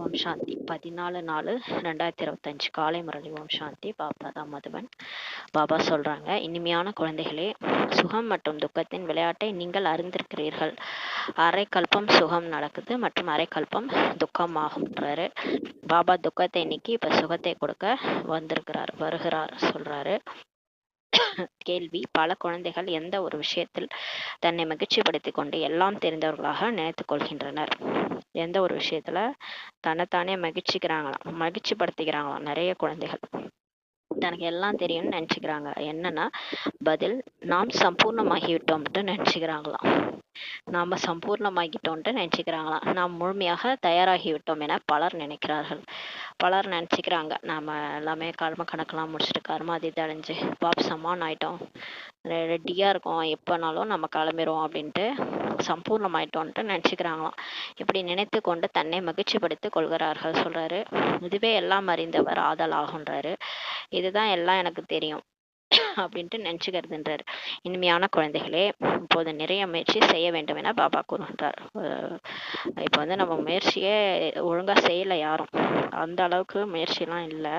ஓம் சாந்தி 14/4/2025 காலை முரளி. ஓம் சாந்தி. பாப்தாதா மதுவன். பாபா சொல்றாங்க, இனிமையான குழந்தைகளே, சுகம் மற்றும் துக்கத்தின் விளையாட்டை நீங்கள் அறிந்திருக்கிறீர்கள். அரை கல்பம் சுகம் நடக்குது மற்றும் அரை கல்பம் துக்கம் ஆகுன்றாரு. பாபா துக்கத்தை நீக்கி இப்ப சுகத்தை கொடுக்க வருகிறார் சொல்றாரு. கேள்வி: பல குழந்தைகள் எந்த ஒரு விஷயத்தில் தன்னை மகிழ்ச்சிப்படுத்திக் கொண்டு எல்லாம் தெரிந்தவர்களாக நினைத்துக் கொள்கின்றனர்? எந்த ஒரு விஷயத்துல தன்னைத்தானே மகிழ்ச்சி படுத்திக்கிறாங்களாம் நிறைய குழந்தைகள். தனக்கு எல்லாம் தெரியும்னு நினைச்சுக்கிறாங்க. என்னன்னா பதில், நாம் சம்பூர்ணமாகிவிட்டோம்ட்டு நினைச்சுக்கிறாங்களாம். நாம சம்பூர்ணமாகிட்டோம்ட்டு நினைச்சுக்கிறாங்களாம். நாம் முழுமையாக தயாராகிவிட்டோம் என பலர் நினைக்கிறார்கள். பலர் நினைச்சுக்கிறாங்க, நாம எல்லாமே கர்ம கணக்கெல்லாம் முடிச்சுட்டு கர்மாதீத அடைஞ்சு பாப் சமான் ஆயிட்டோம், ரெடியா இருக்கோம், எப்பனாலும் நம்ம கிளம்பிடுவோம் அப்படின்ட்டு சம்பூர்ணமாயிட்டோன்ட்டு நினைச்சுக்கிறாங்களாம். இப்படி நினைத்து கொண்டு தன்னை மகிழ்ச்சிப்படுத்திக் கொள்கிறார்கள் சொல்றாரு. இதுவே எல்லாம் அறிந்தவர் ஆதல் ஆகுன்றாரு. இதுதான் எல்லாம் எனக்கு தெரியும் அப்படின்ட்டு நினைச்சுக்கிறதுன்றாரு. இனிமையான குழந்தைகளே, இப்போது நிறைய முயற்சி செய்ய வேண்டும் என பாபா கூறுகின்றார். இப்போ நம்ம முயற்சியே ஒழுங்கா செய்யல யாரும். அந்த அளவுக்கு முயற்சிலாம் இல்லை.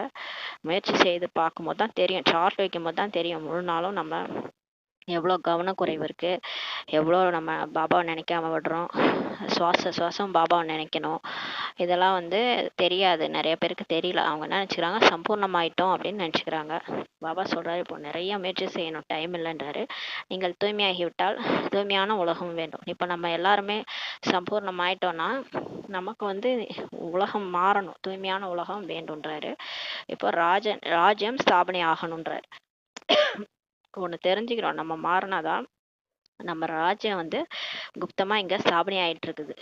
முயற்சி செய்து பார்க்கும்போது தான் தெரியும், சார்ட் வைக்கும் போது தான் தெரியும் முழு நாளும் நம்ம எவ்வளோ கவனக்குறைவு இருக்கு, எவ்வளோ நம்ம பாபாவை நினைக்காம விடுறோம். சுவாசம் பாபாவை நினைக்கணும். இதெல்லாம் தெரியாது, நிறைய பேருக்கு தெரியல. அவங்க என்ன நினச்சிக்கிறாங்க, சம்பூர்ணமாயிட்டோம் அப்படின்னு நினச்சிக்கிறாங்க. பாபா சொல்றாரு, இப்போ நிறைய முயற்சி செய்யணும், டைம் இல்லைன்றாரு. நீங்கள் தூய்மையாகிவிட்டால் தூய்மையான உலகம் வேண்டும். இப்போ நம்ம எல்லாருமே சம்பூர்ணமாயிட்டோம்னா நமக்கு உலகம் மாறணும், தூய்மையான உலகம் வேண்டும்ன்றாரு. இப்போ ராஜ்யம் ஸ்தாபனை ஆகணுன்றாரு. ஒன்று தெரிஞ்சுக்கிறோம், நம்ம மாறினாதான் நம்ம ராஜ்யம் குப்தமா இங்க ஸ்தாபனை ஆயிட்டு இருக்குது.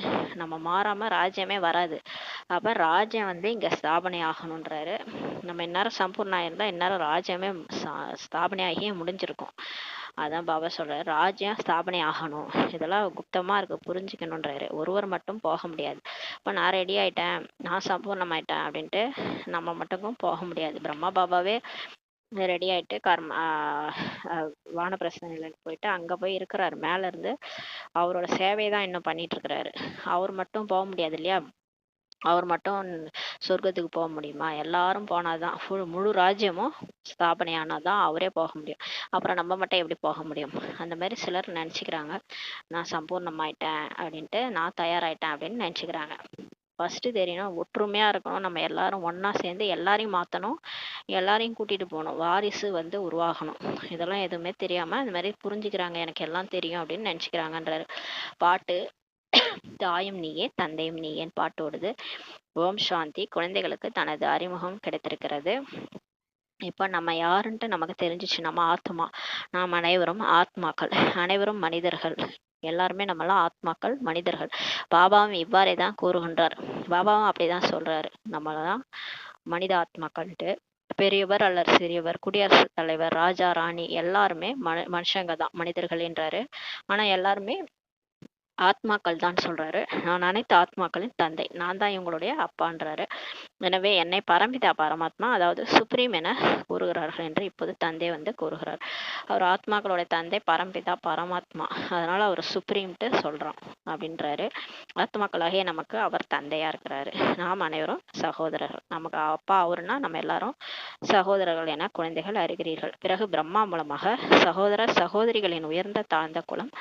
நம்ம மாறாம ராஜ்யமே வராது. அப்ப ராஜ்யம் இங்க ஸ்தாபனை ஆகணுன்றாரு. நம்ம இந்நேரம் சம்பூர்ணம் ஆயிருந்தா இந்நேரம் ராஜ்யமே ஸ்தாபனை ஆகியே முடிஞ்சிருக்கும். அதான் பாபா சொல்றாரு, ராஜ்யம் ஸ்தாபனை ஆகணும், இதெல்லாம் குப்தமா இருக்கு, புரிஞ்சுக்கணுன்றாரு. ஒருவர் மட்டும் போக முடியாது. இப்ப நான் ரெடி ஆயிட்டேன், நான் சம்பூர்ணம் ஆயிட்டேன் அப்படின்ட்டு நம்ம மட்டும் போக முடியாது. பிரம்மா பாபாவே ரெடி ஆயிட்டு வானப்பிரஸ்த நிலைக்கு போயிட்டு அங்க போய் இருக்கிறாரு. மேல இருந்து அவரோட சேவையை தான் இன்னும் பண்ணிட்டு இருக்கிறாரு. அவர் மட்டும் போக முடியாது இல்லையா? அவர் மட்டும் சொர்க்கத்துக்கு போக முடியுமா? எல்லாரும் போனாதான், முழு ராஜ்யமும் ஸ்தாபனை ஆனாதான் அவரே போக முடியும். அப்புறம் நம்ம மட்டும் எப்படி போக முடியும்? அந்த மாதிரி சிலர் நினைச்சுக்கிறாங்க, நான் சம்பூர்ணமாயிட்டேன் அப்படின்ட்டு, நான் தயாராயிட்டேன் அப்படின்னு நினைச்சுக்கிறாங்க. ஃபர்ஸ்ட் தெரியணும், ஒற்றுமையா இருக்கணும், நம்ம எல்லாரும் ஒன்னா சேர்ந்து எல்லாரையும் மாத்தணும், எல்லாரையும் கூட்டிட்டு போகணும், வாரிசு உருவாகணும். இதெல்லாம் எதுவுமே தெரியாம இந்த மாதிரி புரிஞ்சுக்கிறாங்க, எனக்கு எல்லாம் தெரியும் அப்படின்னு நினைச்சுக்கிறாங்கன்றாரு. பாட்டு தாயும் நீயே தந்தையும் நீயேன்னு பாட்டு ஓடுது. ஓம் சாந்தி. குழந்தைகளுக்கு தனது அறிமுகம் கிடைத்திருக்கிறது. இப்ப நம்ம யாருன்ட்டு நமக்கு தெரிஞ்சிச்சு. நம்ம ஆத்மா, நாம் அனைவரும் ஆத்மாக்கள், அனைவரும் மனிதர்கள், எல்லாருமே நம்மளாம் ஆத்மாக்கள், மனிதர்கள். பாபாவும் இவ்வாறே தான் கூறுகின்றார். பாபாவும் அப்படிதான் சொல்றாரு, நம்மளாம் மனித ஆத்மாக்கள்ட்டு. பெரியவர் அல்லது சிறியவர், குடியரசுத் தலைவர், ராஜா ராணி எல்லாருமே மனுஷங்க தான், மனிதர்கள் என்றாரு. ஆனா எல்லாருமே ஆத்மாக்கள் தான் சொல்றாரு. நான் அனைத்து ஆத்மாக்களின் தந்தை, நான் தான் இவங்களுடைய அப்பான்றாரு. எனவே என்னை பரம்பிதா பரமாத்மா, அதாவது சுப்ரீம் என கூறுகிறார்கள் என்று இப்போது தந்தை கூறுகிறார். அவர் ஆத்மாக்களுடைய தந்தை பரம்பிதா பரமாத்மா, அதனால அவர் சுப்ரீம்ட்டு சொல்றோம் அப்படின்றாரு. ஆத்மாக்களாகிய நமக்கு அவர் தந்தையா இருக்கிறாரு. நாம் அனைவரும் சகோதரர்கள். நமக்கு அப்பா அவருன்னா நம்ம எல்லாரும் சகோதரர்கள் என குழந்தைகள் அறிகிறீர்கள். பிறகு பிரம்மா மூலமாக சகோதர சகோதரிகளின் உயர்ந்த தாழ்ந்த குலம்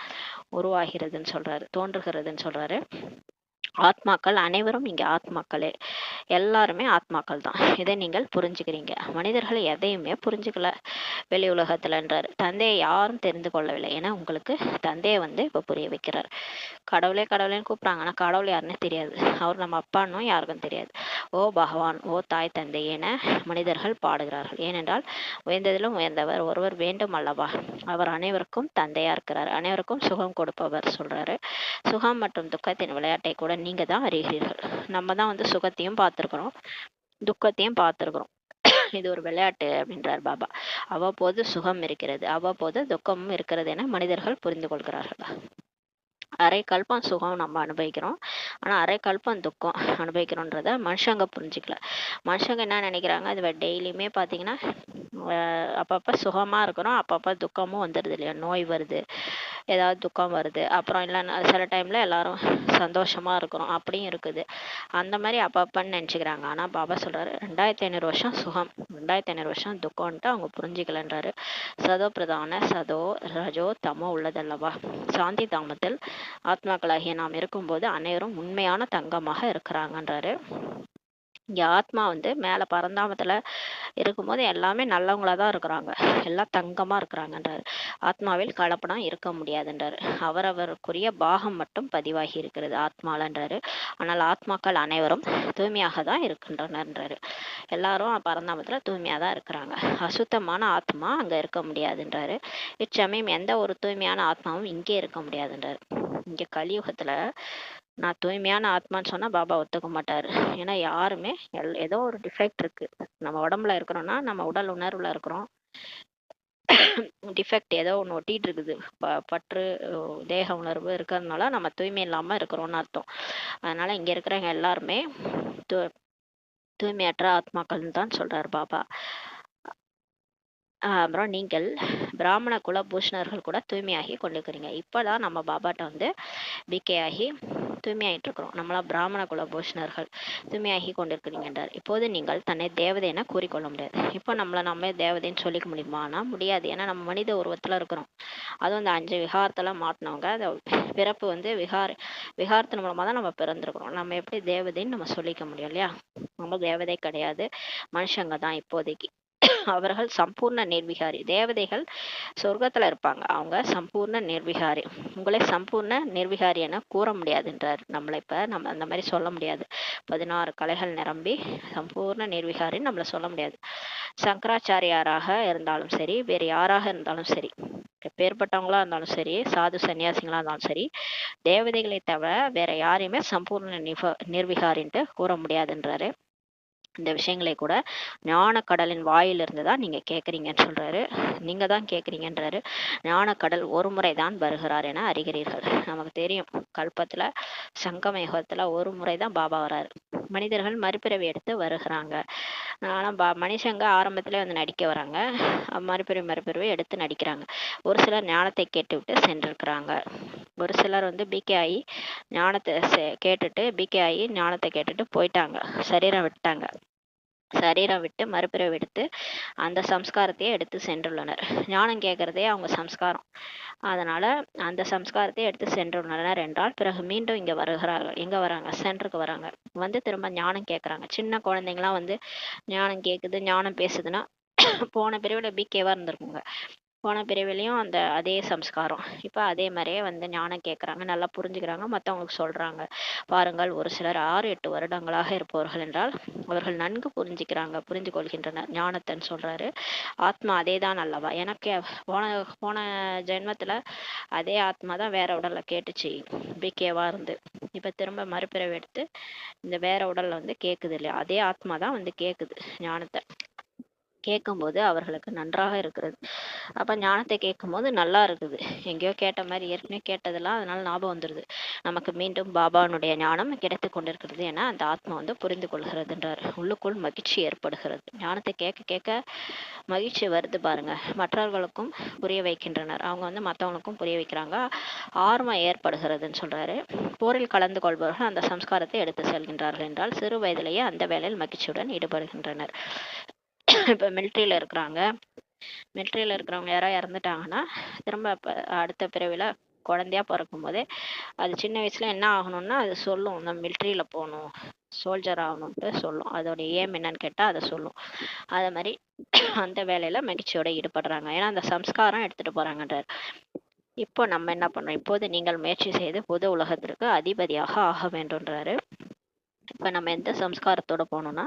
உருவாகிறதுன்னு சொல்றாரு, தோன்றுகிறதுன்னு சொல்றாரு. ஆத்மாக்கள் அனைவரும் இங்க ஆத்மாக்களே, எல்லாருமே ஆத்மாக்கள் தான். இதை நீங்கள் புரிஞ்சுக்கிறீங்க. மனிதர்கள் எதையுமே புரிஞ்சுக்கல வெளி உலகத்துலன்றாரு. தந்தையை யாரும் தெரிந்து கொள்ளவில்லை என உங்களுக்கு தந்தையை இப்ப புரிய வைக்கிறார். கடவுளே கடவுளேன்னு கூப்பிடுறாங்க, ஆனா கடவுள் யாருன்னு தெரியாது. அவர் நம்ம அப்பான்னும் யாருக்கும் தெரியாது. ஓ பகவான், ஓ தாய் தந்தை என மனிதர்கள் பாடுகிறார்கள். ஏனென்றால் உயர்ந்ததிலும் உயர்ந்தவர் ஒருவர் வேண்டும் அல்லவா? அவர் அனைவருக்கும் தந்தையா இருக்கிறார், அனைவருக்கும் சுகம் கொடுப்பவர் சொல்றாரு. சுகம் மற்றும் துக்கத்தின் விளையாட்டை கூட நீங்க தான் அறிகிறீர்கள். நம்ம தான் சுகத்தையும் பார்த்திருக்கிறோம், துக்கத்தையும் பார்த்திருக்கிறோம். இது ஒரு விளையாட்டு அப்படின்றார் பாபா. அவ்வப்போது சுகம் இருக்கிறது, அவ்வப்போது துக்கமும் இருக்கிறது என மனிதர்கள் புரிந்து கொள்கிறார்கள். அரை கல்பம் சுகம் நம்ம அனுபவிக்கிறோம், ஆனால் அரை கல்பம் துக்கம் அனுபவிக்கிறோன்றத மனுஷங்க புரிஞ்சிக்கல. மனுஷங்க என்ன நினைக்கிறாங்க, அது டெய்லியுமே பார்த்தீங்கன்னா அப்பப்போ சுகமாக இருக்கிறோம், அப்பப்போ துக்கமும் வந்துடுது இல்லையா, நோய் வருது, ஏதாவது துக்கம் வருது, அப்புறம் இல்லைன்னா சில டைமில் எல்லாரும் சந்தோஷமாக இருக்கிறோம் அப்படியும் இருக்குது. அந்த மாதிரி அப்பப்பன்னு நினச்சிக்கிறாங்க. ஆனால் பாபா சொல்கிறாரு 2500 வருஷம் சுகம், 2500 வருஷம் துக்கம்ன்ட்டு அவங்க புரிஞ்சிக்கலன்றாரு. சதோ பிரதான சதோ ரஜோ தமோ உள்ளதல்லவா, சாந்தி தாமத்தில் ஆத்மாக்களாகிய நாம் இருக்கும்போது அனைவரும் உண்மையான தங்கமாக இருக்கிறாங்கன்றாரு. இங்கே ஆத்மா மேலே பரந்தாமத்தில் இருக்கும்போது எல்லாமே நல்லவங்களா தான் இருக்கிறாங்க, எல்லாம் தங்கமாக இருக்கிறாங்கன்றாரு. ஆத்மாவில் கலப்படம் இருக்க முடியாதுன்றாரு. அவரவருக்குரிய பாகம் மட்டும் பதிவாகி இருக்கிறது ஆத்மாலன்றாரு. ஆனால் ஆத்மாக்கள் அனைவரும் தூய்மையாக தான் இருக்கின்றனன்றாரு. எல்லாரும் பரந்தாமத்தில் தூய்மையாக தான் இருக்கிறாங்க. அசுத்தமான ஆத்மா அங்கே இருக்க முடியாதுன்றாரு. இச்சமயம் எந்த ஒரு தூய்மையான ஆத்மாவும் இங்கே இருக்க முடியாதுன்றாரு. இங்கே கலியுகத்தில் நான் தூய்மையான ஆத்மான்னு சொன்னால் பாபா ஒத்துக்க மாட்டார். ஏன்னா யாருமே ஏதோ ஒரு டிஃபெக்ட் இருக்கு. நம்ம உடம்புல இருக்கிறோம்னா நம்ம உடல் உணர்வுல இருக்கிறோம், டிஃபெக்ட் ஏதோ ஒன்று ஒட்டிட்டு இருக்குது, பற்று தேக உணர்வு இருக்கிறதுனால நம்ம தூய்மை இல்லாமல் இருக்கிறோம்னு அர்த்தம். அதனால இங்கே இருக்கிறவங்க எல்லாருமே தூய்மையற்ற ஆத்மாக்கள்னு தான் சொல்றாரு பாபா. அப்புறம் நீங்கள் பிராமண குல பூஷணர்கள் கூட தூய்மையாகி கொண்டிருக்கிறீங்க. இப்போதான் நம்ம பாபாட்ட பிகே ஆகி தூய்மையாயிட்டு இருக்கிறோம். நம்மளா பிராமண குல பூஷணர்கள் தூய்மையாகி கொண்டிருக்கிறீங்கன்றார். இப்போது நீங்கள் தன்னை தேவதை என கூறிக்கொள்ள முடியாது. இப்போ நம்ம தேவதைன்னு சொல்லிக்க முடியுமா? ஆனால் முடியாது. ஏன்னா நம்ம மனித உருவத்தில் இருக்கிறோம். அதுவும் அந்த 5 விகாரத்தெல்லாம் மாட்டினவங்க, அந்த பிறப்பு விகாரத்தின் மூலமாக தான் நம்ம பிறந்திருக்கிறோம். நம்ம எப்படி தேவதைன்னு நம்ம சொல்லிக்க முடியும் இல்லையா? நம்ம தேவதை கிடையாது, மனுஷங்க தான் இப்போதைக்கு. அவர்கள் சம்பூர்ண நிர்விகாரி. தேவதைகள் சொர்க்கத்துல இருப்பாங்க, அவங்க சம்பூர்ண நிர்விகாரி. உங்களை சம்பூர்ண நிர்விகாரி என கூற முடியாதுன்றார். நம்மளை நம்ம அந்த மாதிரி சொல்ல முடியாது. 16 கலைகள் நிரம்பி சம்பூர்ண நிர்விகாரின்னு நம்மளை சொல்ல முடியாது. சங்கராச்சாரியாராக இருந்தாலும் சரி, வேறு யாராக இருந்தாலும் சரி, பேர்பட்டவங்களா இருந்தாலும் சரி, சாது சன்னியாசிங்களா இருந்தாலும் சரி, தேவதைகளை தவிர வேற யாரையுமே சம்பூர்ண நிர்விகாரின்ட்டு கூற முடியாதுன்றாரு. இந்த விஷயங்களை கூட ஞான கடலின் வாயிலிருந்து தான் நீங்க கேட்குறீங்கன்னு சொல்றாரு. நீங்க தான் கேட்குறீங்கன்றாரு. ஞான கடல் ஒரு முறை தான் வருகிறார் என அறிகிறீர்கள். நமக்கு தெரியும், கல்பத்துல சங்கம யுகத்துல ஒரு முறை தான் பாபா வராரு. மனிதர்கள் மறுபிறவி எடுத்து வருகிறாங்க. ஆனால் மனுஷங்க ஆரம்பத்திலே நடிக்க வராங்க, மறுபிறவி எடுத்து நடிக்கிறாங்க. ஒரு சிலர் ஞானத்தை கேட்டுவிட்டு சென்றிருக்கிறாங்க. ஒரு சிலர் பிகே ஆகி ஞானத்தை கேட்டுட்டு பிகே ஆகி ஞானத்தை கேட்டுட்டு போயிட்டாங்க, சரீரம் விட்டாங்க. சரீரம் விட்டு மறுபிறவி எடுத்து அந்த சம்ஸ்காரத்தையே எடுத்து சென்றுள்ளனர். ஞானம் கேட்கறதே அவங்க சம்ஸ்காரம். அதனால அந்த சம்ஸ்காரத்தை எடுத்து சென்றுள்ளனர் என்றால் பிறகு மீண்டும் இங்க வருகிறார்கள். எங்க வராங்க? சென்டருக்கு வராங்க. திரும்ப ஞானம் கேட்கறாங்க. சின்ன குழந்தைங்களாம் ஞானம் கேக்குது, ஞானம் பேசுதுன்னா போன பிரிவுல பிகேவா இருந்திருக்குங்க. போன பிரிவிலையும் அதே சம்ஸ்காரம். இப்போ அதே மாதிரியே ஞானம் கேட்குறாங்க, நல்லா புரிஞ்சுக்கிறாங்க, மற்றவங்களுக்கு சொல்கிறாங்க. பாருங்கள், ஒரு சிலர் 6-8 வருடங்களாக இருப்பவர்கள் என்றால் அவர்கள் நன்கு புரிந்து கொள்கின்றனர் ஞானத்தைன்னு சொல்கிறாரு. ஆத்மா அதே தான் அல்லவா? எனக்கு போன ஜென்மத்தில் அதே ஆத்மா தான் வேற உடலில் கேட்டுச்சு, பிகேவா இருந்து. இப்போ திரும்ப மறுபிறவி எடுத்து இந்த வேற உடல்ல கேட்குது இல்லையா, அதே ஆத்மா தான் கேட்குது ஞானத்தை. கேட்கும்போது அவர்களுக்கு நன்றாக இருக்கிறது. அப்ப ஞானத்தை கேட்கும்போது நல்லா இருக்குது. எங்கேயோ கேட்ட மாதிரி, ஏற்கனவே கேட்டதெல்லாம் அதனால ஞாபகம் வந்துடுது. நமக்கு மீண்டும் பாபானுடைய ஞானம் கிடைத்து கொண்டிருக்கிறது என அந்த ஆத்மா புரிந்து கொள்கிறதுன்றார். உள்ளுக்குள் மகிழ்ச்சி ஏற்படுகிறது. ஞானத்தை கேட்க கேட்க மகிழ்ச்சி வருது பாருங்க. மற்றவர்களுக்கும் புரிய வைக்கின்றனர், அவங்க மற்றவங்களுக்கும் புரிய வைக்கிறாங்க, ஆர்வம் ஏற்படுகிறதுன்னு சொல்றாரு. போரில் கலந்து கொள்பவர்கள் அந்த சம்ஸ்காரத்தை எடுத்து செல்கின்றார்கள் என்றால் சிறு வயதிலேயே அந்த வேலையில் மகிழ்ச்சியுடன் ஈடுபடுகின்றனர். இப்போ மிலிட்ரியில் இருக்கிறவங்க யாராவது இறந்துட்டாங்கன்னா திரும்ப அடுத்த பிறவில குழந்தையா பிறக்கும் போதே அது சின்ன வயசுல என்ன ஆகணும்னா அது சொல்லும், நம்ம மிலிட்ரியில போகணும், சோல்ஜர் ஆகணும்ட்டு சொல்லும். அதோட ஏம் என்னன்னு கேட்டா அதை சொல்லும். அதே மாதிரி அந்த வேலையில மகிழ்ச்சியோட ஈடுபடுறாங்க. ஏன்னா அந்த சம்ஸ்காரம் எடுத்துட்டு போறாங்கன்றார். இப்போ நம்ம என்ன பண்றோம்? இப்போது நீங்கள் முயற்சி செய்து புது உலகத்திற்கு அதிபதியாக ஆக வேண்டும்ன்றாரு. இப்ப நம்ம எந்த சம்ஸ்காரத்தோட போகணும்னா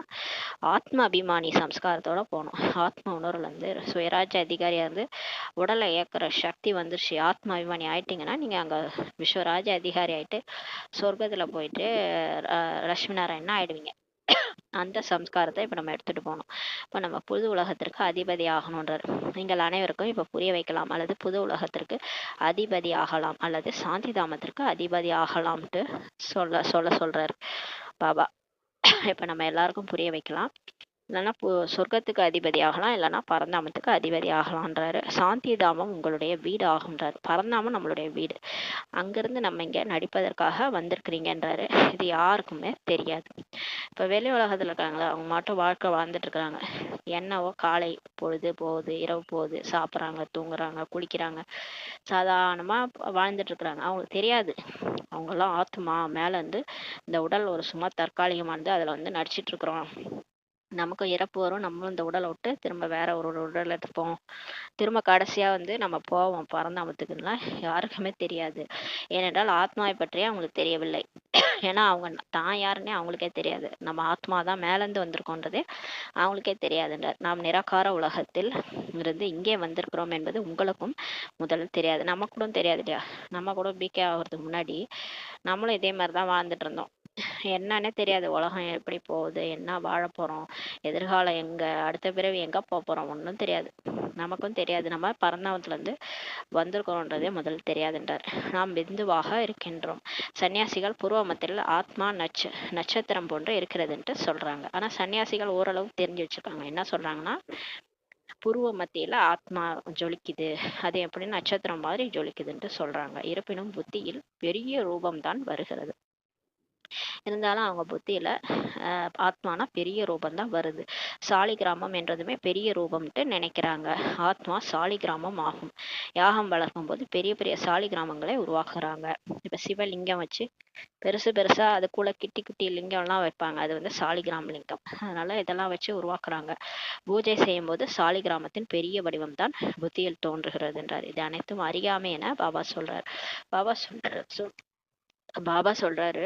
ஆத்ம அபிமானி சம்ஸ்காரத்தோட போகணும். ஆத்ம உணர்வுல சுயராஜ்ய அதிகாரியா இருந்து உடலை இயக்குற சக்தி வந்துருச்சு. ஆத்ம அபிமானி ஆயிட்டீங்கன்னா நீங்க அங்க விஸ்வராஜ அதிகாரி ஆயிட்டு சொர்க்கத்துல போயிட்டு லட்சுமி நாராயணா ஆயிடுவீங்க. அந்த சம்ஸ்காரத்தை இப்போ நம்ம எடுத்துகிட்டு போகணும். இப்போ நம்ம புது உலகத்திற்கு அதிபதி ஆகணுன்றார். நீங்கள் அனைவருக்கும் இப்போ புரிய வைக்கலாம், அல்லது புது உலகத்திற்கு அதிபதி ஆகலாம், அல்லது சாந்தி தாமத்திற்கு அதிபதி ஆகலாம்ட்டு சொல்றாரு பாபா. இப்போ நம்ம எல்லாருக்கும் புரிய வைக்கலாம். இல்லைன்னா சொர்க்கத்துக்கு அதிபதி ஆகலாம், இல்லைன்னா பரந்தாமத்துக்கு அதிபதி ஆகலான்றாரு. சாந்தி தாமம் உங்களுடைய வீடு ஆகுன்றாரு. பரந்தாமம் நம்மளுடைய வீடு. அங்கிருந்து நம்ம இங்கே நடிப்பதற்காக வந்திருக்கிறீங்கன்றாரு. இது யாருக்குமே தெரியாது. இப்போ வெளி உலகத்தில் இருக்காங்களா, அவங்க மட்டும் வாழ்க்கை வாழ்ந்துட்டு இருக்கிறாங்க. என்னவோ காலை பொழுது போகுது, இரவு போகுது, சாப்பிட்றாங்க, தூங்குறாங்க, குளிக்கிறாங்க, சாதாரணமாக வாழ்ந்துட்டு இருக்கிறாங்க. அவங்களுக்கு தெரியாது அவங்கெல்லாம் ஆத்மா மேலேருந்து இந்த உடல் ஒரு சும்மா தற்காலிகமானது, அதில் வந்து நடிச்சிட்டு இருக்கிறோம். நமக்கும் இறப்பு வரும், நம்மளும் இந்த உடலை விட்டு திரும்ப வேற ஒரு உடல் எடுப்போம், திரும்ப கடைசியா வந்து நம்ம போவோம் பரந்தாமத்துக்குலாம் யாருக்குமே தெரியாது. ஏனென்றால் ஆத்மாவை பற்றியே அவங்களுக்கு தெரியவில்லை. ஏன்னா அவங்க தான் யாருன்னே அவங்களுக்கே தெரியாது. நம்ம ஆத்மா தான் மேலேருந்து வந்திருக்கோன்றதே அவங்களுக்கே தெரியாதுன்றார். நாம் நிராகார உலகத்தில் இருந்து இங்கே வந்திருக்கிறோம் என்பது உங்களுக்கும் முதலில் தெரியாது, நமக்கு கூட தெரியாது இல்லையா. நம்ம கூட பிகே ஆகிறதுக்கு முன்னாடி நம்மளும் இதே மாதிரி தான் வாழ்ந்துட்டு இருந்தோம். என்னன்னே தெரியாது, உலகம் எப்படி போகுது, என்ன வாழ போறோம், எதிர்காலம் எங்க, அடுத்த பிறவி எங்க போறோம், ஒன்றும் தெரியாது. நமக்கும் தெரியாது நம்ம பரந்தாமத்துல இருந்து வந்திருக்கிறோன்றதே முதல் தெரியாதுன்றார். நாம் பிந்துவாக இருக்கின்றோம். சன்னியாசிகள் பூர்வமத்தில் ஆத்மா நட்சத்திரம் போன்று இருக்கிறதுன்ட்டு சொல்றாங்க. ஆனா சன்னியாசிகள் ஓரளவு தெரிஞ்சு வச்சிருக்காங்க. என்ன சொல்றாங்கன்னா, பூர்வ மத்தியில ஆத்மா ஜொலிக்குது, அது எப்படி நட்சத்திரம் மாதிரி ஜொலிக்குதுன்ட்டு சொல்றாங்க. இருப்பினும் புத்தியில் பெரிய ரூபம்தான் வருகிறது. இருந்தாலும் அவங்க புத்தியில ஆத்மானா பெரிய ரூபம் தான் வருது. சாலி கிராமம் என்றதுமே பெரிய ரூபம்ட்டு நினைக்கிறாங்க. ஆத்மா சாலி கிராமம் ஆகும். யாகம் வளர்க்கும் போது பெரிய பெரிய சாலி கிராமங்களை உருவாக்குறாங்க. இப்ப சிவலிங்கம் வச்சு பெருசு பெருசா அதுக்குள்ள கிட்டி குட்டி லிங்கம்லாம் வைப்பாங்க, அது வந்து சாலிகிராம லிங்கம். அதனால இதெல்லாம் வச்சு உருவாக்குறாங்க. பூஜை செய்யும் போது சாலிகிராமத்தின் பெரிய வடிவம் தான் புத்தியில் தோன்றுகிறது என்றார். இது அனைத்தும் அறியாமை என பாபா சொல்றாரு. பாபா சொல்றாரு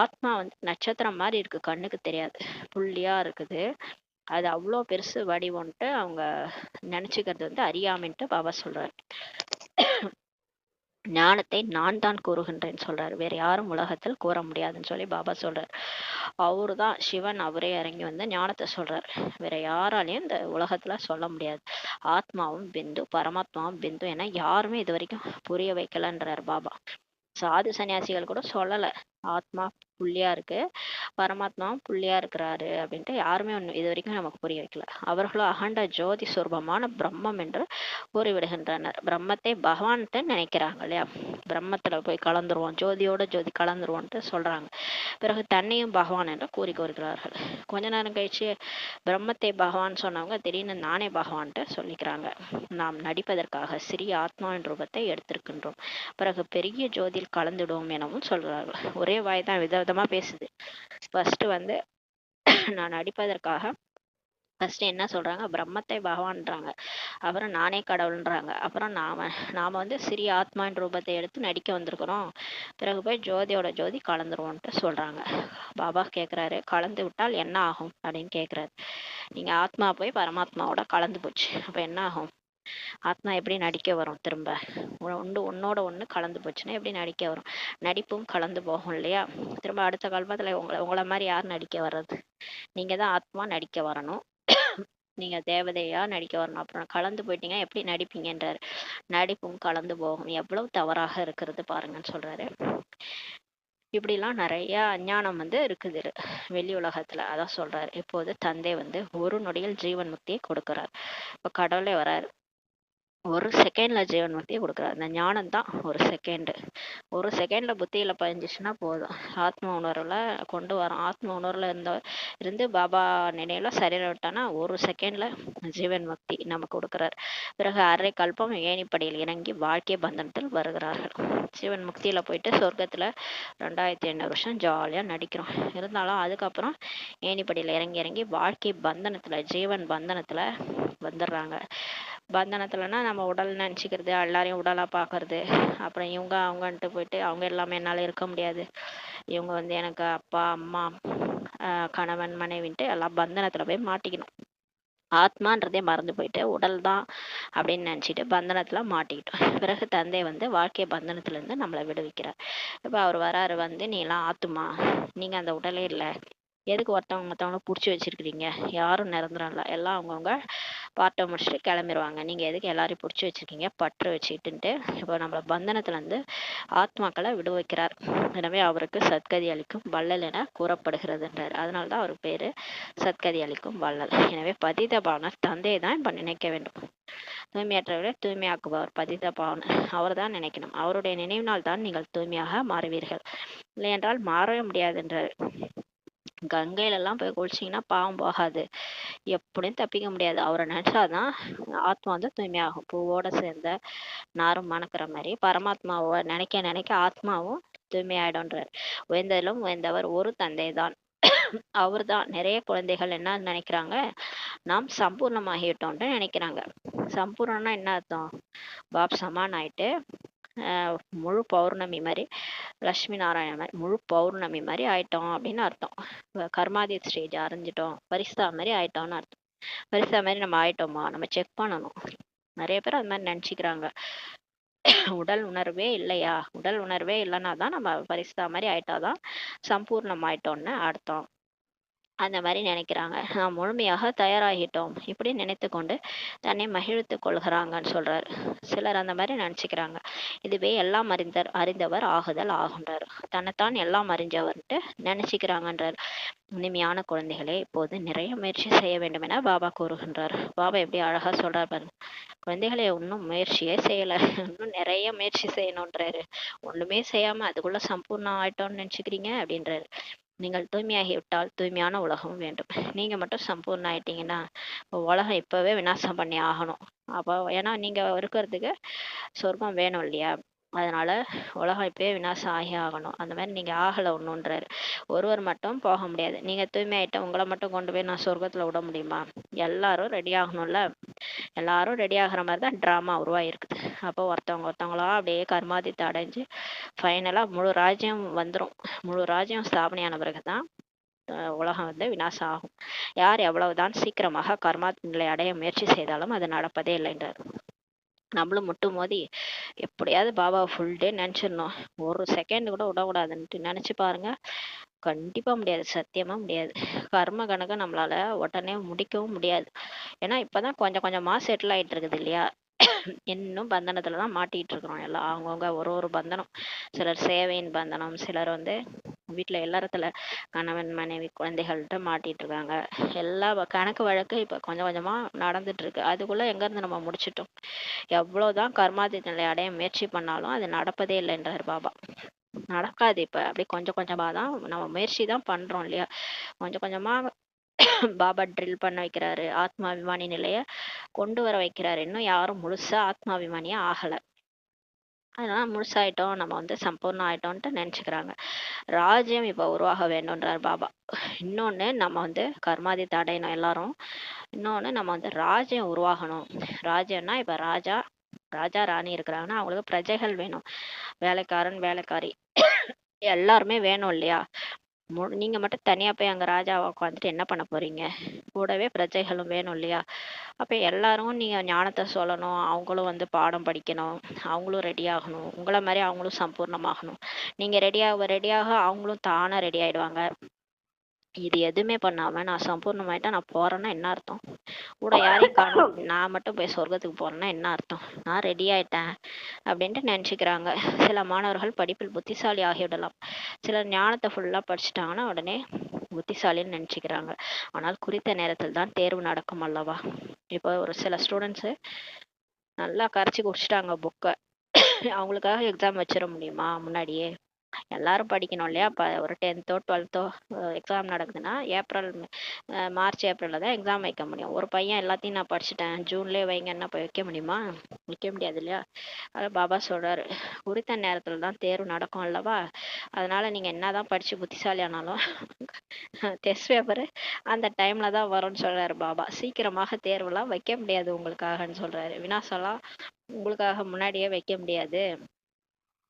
ஆத்மா வந்து நட்சத்திரம் மாதிரி இருக்கு, கண்ணுக்கு தெரியாது, புள்ளியா இருக்குது, அது அவ்வளோ பெருசு வடிவம்ட்டு அவங்க நினைச்சுக்கிறது வந்து அறியாமைன்ட்டு பாபா சொல்றாரு. ஞானத்தை நான் தான் கூறுகின்றேன்னு சொல்றாரு, வேற யாரும் உலகத்தில் கூற முடியாதுன்னு சொல்லி பாபா சொல்றாரு. அவரு தான் சிவன், அவரே இறங்கி வந்து ஞானத்தை சொல்றாரு. வேற யாராலையும் இந்த உலகத்துல சொல்ல முடியாது. ஆத்மாவும் பிந்து, பரமாத்மாவும் பிந்து என யாருமே இது வரைக்கும் புரிய வைக்கலன்றார் பாபா. சாது சன்னியாசிகள் கூட சொல்லல ஆத்மா புள்ளியா இருக்கு, பரமாத்மாவும் புள்ளியா இருக்கிறாரு அப்படின்ட்டு யாருமே ஒன்று இது வரைக்கும் நமக்கு புரிய வைக்கல. அவர்களும் அகண்ட ஜோதி சொர்பமான பிரம்மம் என்று கூறிவிடுகின்றனர். பிரம்மத்தை பகவான்ட்டு நினைக்கிறாங்க இல்லையா, பிரம்மத்துல போய் கலந்துருவோம், ஜோதியோட ஜோதி கலந்துருவோன்ட்டு சொல்றாங்க. பிறகு தன்னையும் பகவான் என்று கூறி வருகிறார்கள். கொஞ்ச நேரம் கழிச்சு பிரம்மத்தை பகவான் சொன்னவங்க திடீர்னு நானே பகவான்ட்டு சொல்லிக்கிறாங்க. நாம் நடிப்பதற்காக சிறிய ஆத்மாவின் ரூபத்தை எடுத்திருக்கின்றோம், பிறகு பெரிய ஜோதியில் கலந்துடுவோம் எனவும் சொல்கிறார்கள். ஒரே வாய் தான் விதவிதமா பேசுது. ஃபர்ஸ்ட் வந்து நான் நடிப்பதற்காக ஃபர்ஸ்ட் என்ன சொல்றாங்க, பிரம்மத்தை பகவான்றாங்க, அப்புறம் நானே கடவுள்ன்றாங்க, அப்புறம் நாம வந்து சிறிய ஆத்மாவின் ரூபத்தை எடுத்து நடிக்க வந்திருக்கிறோம், பிறகு போய் ஜோதியோட ஜோதி கலந்துருவோன்ட்டு சொல்றாங்க. பாபா கேட்குறாரு, கலந்து விட்டால் என்ன ஆகும் அப்படின்னு கேட்குறாரு. நீங்க ஆத்மா போய் பரமாத்மாவோட கலந்து போச்சு, அப்ப என்ன ஆகும், ஆத்மா எப்படி நடிக்க வரும், திரும்ப ஒன்னோட ஒண்ணு கலந்து போச்சுன்னா எப்படி நடிக்க வரும், நடிப்பும் கலந்து போகும் இல்லையா. திரும்ப அடுத்த கல்பத்துல உங்களை மாதிரி யார் நடிக்க வர்றது, நீங்க தான் ஆத்மா நடிக்க வரணும், நீங்க தேவதையா நடிக்க வரணும், அப்புறம் கலந்து போயிட்டீங்க எப்படி நடிப்பீங்கன்றாரு. நடிப்பும் கலந்து போகும், எவ்வளவு தவறாக இருக்கிறது பாருங்கன்னு சொல்றாரு. இப்படிலாம் நிறைய அஞ்ஞானம் வந்து இருக்குது வெளி உலகத்துல. அதான் சொல்றாரு, இப்போது தந்தை வந்து ஒரு நொடியில் ஜீவன் முக்தியை கொடுக்கிறார். இப்ப கடவுளே வராரு, ஒரு செகண்ட்ல ஜீவன் முக்தியை கொடுக்குறாரு. அந்த ஞானம் தான் ஒரு செகண்ட்ல புத்தியில பதிஞ்சிச்சுன்னா போதும், ஆத்ம உணர்வுல கொண்டு வரோம். ஆத்ம உணர்வுல இருந்து பாபா நினைவுல சரீரம் விட்டானா ஒரு செகண்ட்ல ஜீவன் முக்தி நமக்கு கொடுக்குறாரு. பிறகு அரை கல்பம் ஏணிப்படியில் இறங்கி வாழ்க்கை பந்தனத்தில் வருகிறார்கள். ஜீவன் முக்தியில போயிட்டு சொர்க்கத்துல 2500 வருஷம் ஜாலியா நடிக்கிறோம். இருந்தாலும் அதுக்கப்புறம் ஏணிப்படியில இறங்கி இறங்கி வாழ்க்கை பந்தனத்துல ஜீவன் பந்தனத்துல வந்துடுறாங்க. பந்தனத்துலன்னா நம்ம உடல் நினச்சிக்கிறது, எல்லாரையும் உடலா பார்க்கறது, அப்புறம் இவங்க அவங்கன்ட்டு போயிட்டு அவங்க எல்லாமே என்னால் இருக்க முடியாது, இவங்க வந்து எனக்கு அப்பா அம்மா கணவன் மனைவின்ட்டு எல்லாம் பந்தனத்துல போய் மாட்டிக்கணும். ஆத்மான்றதே மறந்து போயிட்டு உடல் தான் அப்படின்னு நினச்சிட்டு பந்தனத்தில் மாட்டிக்கிட்டோம். பிறகு தந்தை வந்து வாழ்க்கை பந்தனத்துலேருந்து நம்மளை விடுவிக்கிறார். இப்போ அவர் வராரு வந்து, நீ எல்லாம் ஆத்துமா, நீங்கள் அந்த உடலே இல்லை, எதுக்கு ஒருத்தவங்க பிடிச்சி வச்சிருக்கிறீங்க, யாரும் நிரந்தரம் இல்லை, எல்லாம் அவங்கவுங்க பாட்டை முடிச்சுட்டு கிளம்பிடுவாங்க, நீங்கள் எதுக்கு எல்லாரையும் பிடிச்சி வச்சிருக்கீங்க பற்று வச்சுக்கிட்டுன்ட்டு இப்போ நம்மளை பந்தனத்துலேருந்து ஆத்மாக்களை விடுவிக்கிறார். எனவே அவருக்கு சத்கதி அளிக்கும் வள்ளல் என கூறப்படுகிறதுன்றார். அதனால தான் அவருக்கு பேர் சத்கதி அளிக்கும் வள்ளல். எனவே பதித பாவனர் தந்தையை தான் இப்போ நினைக்க வேண்டும். தூய்மையற்றவரை தூய்மையாக்குபவர் பதித பாவனர், அவர் தான் நினைக்கணும். அவருடைய நினைவினால் தான் நீங்கள் தூய்மையாக மாறுவீர்கள், இல்லையென்றால் மாறவே முடியாதுன்றார். கங்கையில எல்லாம் போய் குளிச்சிங்கன்னா பாவம் போகாது, எப்படியும் தப்பிக்க முடியாது. அவரை நினைச்சாதான் ஆத்மா வந்து தூய்மையாகும். பூவோட சேர்ந்த நாரும் மணக்கிற மாதிரி பரமாத்மாவை நினைக்க நினைக்க ஆத்மாவும் தூய்மையாயிடும்ன்றார். உயர்ந்ததிலும் உயர்ந்தவர் ஒரு தந்தை தான், அவர் தான். நிறைய குழந்தைகள் என்ன நினைக்கிறாங்க, நாம் சம்பூர்ணமாகிட்டோம்னு நினைக்கிறாங்க. சம்பூர்ணம்னா என்ன அர்த்தம், பாப் சமான் ஆயிட்டு முழு பௌர்ணமி மாதிரி, லட்சுமி நாராயண மாதிரி முழு பௌர்ணமி மாதிரி ஆயிட்டோம் அப்படின்னு அர்த்தம். கர்மாதி ஸ்டேஜ் அறிஞ்சிட்டோம், பரிசா மாதிரி ஆயிட்டோம்னு அர்த்தம். பரிசா மாதிரி நம்ம ஆயிட்டோமா, நம்ம செக் பண்ணணும். நிறைய பேர் அது மாதிரி நினச்சிக்கிறாங்க. உடல் உணர்வே இல்லையா, உடல் உணர்வே இல்லைன்னா தான் நம்ம பரிசா மாதிரி ஆயிட்டாதான் சம்பூர்ணம் ஆயிட்டோம்னு அர்த்தம். அந்த மாதிரி நினைக்கிறாங்க. நாம் முழுமையாக தயாராகிட்டோம் இப்படி நினைத்து கொண்டு தன்னை மகிழ்த்து கொள்கிறாங்கன்னு சொல்றாரு. சிலர் அந்த மாதிரி நினச்சிக்கிறாங்க. இதுவே எல்லாம் அறிந்தவர் ஆகுதல் ஆகுன்றார். தன்னைத்தான் எல்லாம் அறிஞ்சவர்ன்ட்டு நினைச்சுக்கிறாங்கன்றார். இனிமையான குழந்தைகளே, இப்போது நிறைய முயற்சி செய்ய வேண்டும் என பாபா கூறுகின்றார். பாபா எப்படி அழகா சொல்றார் பாருங்க. குழந்தைகளை இன்னும் முயற்சியே செய்யல, இன்னும் நிறைய முயற்சி செய்யணுன்றாரு. ஒண்ணுமே செய்யாம அதுக்குள்ள சம்பூர்ணம் ஆயிட்டோம்னு நினைச்சுக்கிறீங்க அப்படின்றாரு. நீங்கள் தூய்மையாகி விட்டால் தூய்மையான உலகம் வேண்டும். நீங்க மட்டும் சம்பூர்ணம் ஆயிட்டீங்கன்னா உலகம் இப்பவே விநாசம் பண்ணி ஆகணும். அப்போ ஏன்னா நீங்க இருக்கிறதுக்கு சொர்க்கம் வேணும் இல்லையா, அதனால உலகம் இப்பயே விநாசம் ஆகி ஆகணும். அந்த மாதிரி நீங்க ஆகலை ஒண்ணுன்றாரு. ஒருவர் மட்டும் போக முடியாது. நீங்க தூய்மை ஆயிட்ட உங்களை மட்டும் கொண்டு போய் நான் சொர்க்கத்துல விட முடியுமா, எல்லாரும் ரெடி ஆகணும்ல. எல்லாரும் ரெடி ஆகிற மாதிரி தான் ட்ராமா உருவாயிருக்குது. அப்போ ஒருத்தவங்களா அப்படியே கர்மாதித்தை அடைஞ்சு ஃபைனலா முழு ராஜ்யம் வந்துடும். முழு ராஜ்யம் ஸ்தாபனையான பிறகுதான் உலகம் வந்து விநாசம் ஆகும். யார் எவ்வளவுதான் சீக்கிரமாக கர்மா நிலை அடைய முயற்சி செய்தாலும் அது நடப்பதே இல்லைன்றார். நம்மளும் முட்டு மோதி எப்படியாவது பாபா ஃபுல் டே நினைச்சிடணும், ஒரு செகண்ட் கூட விடக்கூடாதுன்ட்டு நினைச்சு பாருங்க. கண்டிப்பா முடியாது, சத்தியமா முடியாது. கர்ம கணக்கை நம்மளால உடனே முடிக்கவும் முடியாது. ஏன்னா இப்பதான் கொஞ்சம் கொஞ்சமா செட்டில் ஆயிட்டு இருக்குது இல்லையா. இன்னும் பந்தனத்துலதான் மாட்டிட்டு இருக்கிறோம் எல்லாம். அவங்கவுங்க ஒரு ஒரு பந்தனம். சிலர் சேவையின் பந்தனம், சிலர் வந்து வீட்டுல எல்லாரத்துல கணவன் மனைவி குழந்தைகள்கிட்ட மாட்டிட்டு இருக்காங்க. எல்லா கணக்கு வழக்கு இப்ப கொஞ்சம் கொஞ்சமா நடந்துட்டு இருக்கு. அதுக்குள்ள எங்க இருந்து நம்ம முடிச்சிட்டோம். எவ்வளவுதான் கர்மாதி நிலை அடைய முயற்சி பண்ணாலும் அது நடப்பதே இல்லைன்றார் பாபா. நடக்காது. இப்ப அப்படி கொஞ்சம் கொஞ்சமா தான் நம்ம முயற்சி தான் பண்றோம் இல்லையா. கொஞ்சம் கொஞ்சமா பாபா ட்ரில் பண்ண வைக்கிறாரு, ஆத்மாபிமானி நிலைய கொண்டு வர வைக்கிறாரு. இன்னும் யாரும் முழுசா ஆத்மாபிமானியா ஆகல. அதனால முழுசாயிட்டோம், நம்ம வந்து சம்பூர்ணம் ஆயிட்டோம்ட்டு நினைச்சுக்கிறாங்க. ராஜ்யம் இப்ப உருவாக வேண்டும்ன்றார் பாபா. இன்னொன்னு நம்ம வந்து கர்மாதித்தை அடையணும் எல்லாரும். இன்னொன்னு நம்ம வந்து ராஜ்யம் உருவாகணும். ராஜ்யம்னா இப்ப ராஜா ராணி இருக்கிறாங்கன்னா அவங்களுக்கு பிரஜைகள் வேணும், வேலைக்காரன் வேலைக்காரி எல்லாருமே வேணும் இல்லையா. நீங்க மட்டும் தனியா போய் அங்க ராஜாவை உட்காந்துட்டு என்ன பண்ண போறீங்க, கூடவே பிரஜைகளும் வேணும் இல்லையா. அப்ப எல்லாரும் நீங்க ஞானத்தை சொல்லணும், அவங்களும் வந்து பாடம் படிக்கணும், அவங்களும் ரெடி ஆகணும், உங்களை மாதிரி அவங்களும் சம்பூர்ணமாகணும். நீங்க ரெடியாக அவங்களும் தானா ரெடி ஆயிடுவாங்க. இது எதுவுமே பண்ணாம நான் சம்பூர்ணமாயிட்டா நான் போறேன்னா என்ன அர்த்தம், கூட யாரையும் காணும், நான் மட்டும் போய் சொர்க்கத்துக்கு போறேன்னா என்ன அர்த்தம், நான் ரெடி ஆயிட்டேன் அப்படின்ட்டு நினைச்சுக்கிறாங்க. சில மாணவர்கள் படிப்பில் புத்திசாலி ஆகிவிடலாம். சிலர் ஞானத்தை ஃபுல்லா படிச்சுட்டாங்கன்னா உடனே புத்திசாலின்னு நினைச்சுக்கிறாங்க. ஆனால் குறித்த நேரத்தில் தான் தேர்வு நடக்கும் அல்லவா. இப்போ ஒரு சில ஸ்டூடெண்ட்ஸு நல்லா கரைச்சி குடிச்சிட்டாங்க புக்கை, அவங்களுக்காக எக்ஸாம் வச்சிட முடியுமா முன்னாடியே. எல்லாரும் படிக்கணும் இல்லையா. இப்போ ஒரு 10th 12th எக்ஸாம் நடக்குதுன்னா மார்ச் ஏப்ரலில் தான் எக்ஸாம் வைக்க முடியும். ஒரு பையன் எல்லாத்தையும் நான் படிச்சுட்டேன் ஜூன்லேயே வைங்கன்னா இப்போ வைக்க முடியுமா, வைக்க முடியாது இல்லையா. அதான் பாபா சொல்றாரு, குறித்த நேரத்தில் தான் தேர்வு நடக்கும் அல்லவா. அதனால நீங்கள் என்ன தான் படித்து புத்திசாலி ஆனாலும் டெஸ்ட் பேப்பரு அந்த டைமில் தான் வரும்னு சொல்கிறாரு பாபா. சீக்கிரமாக தேர்வுலாம் வைக்க முடியாது உங்களுக்காகன்னு சொல்கிறாரு. வினாசெல்லாம் உங்களுக்காக முன்னாடியே வைக்க முடியாது,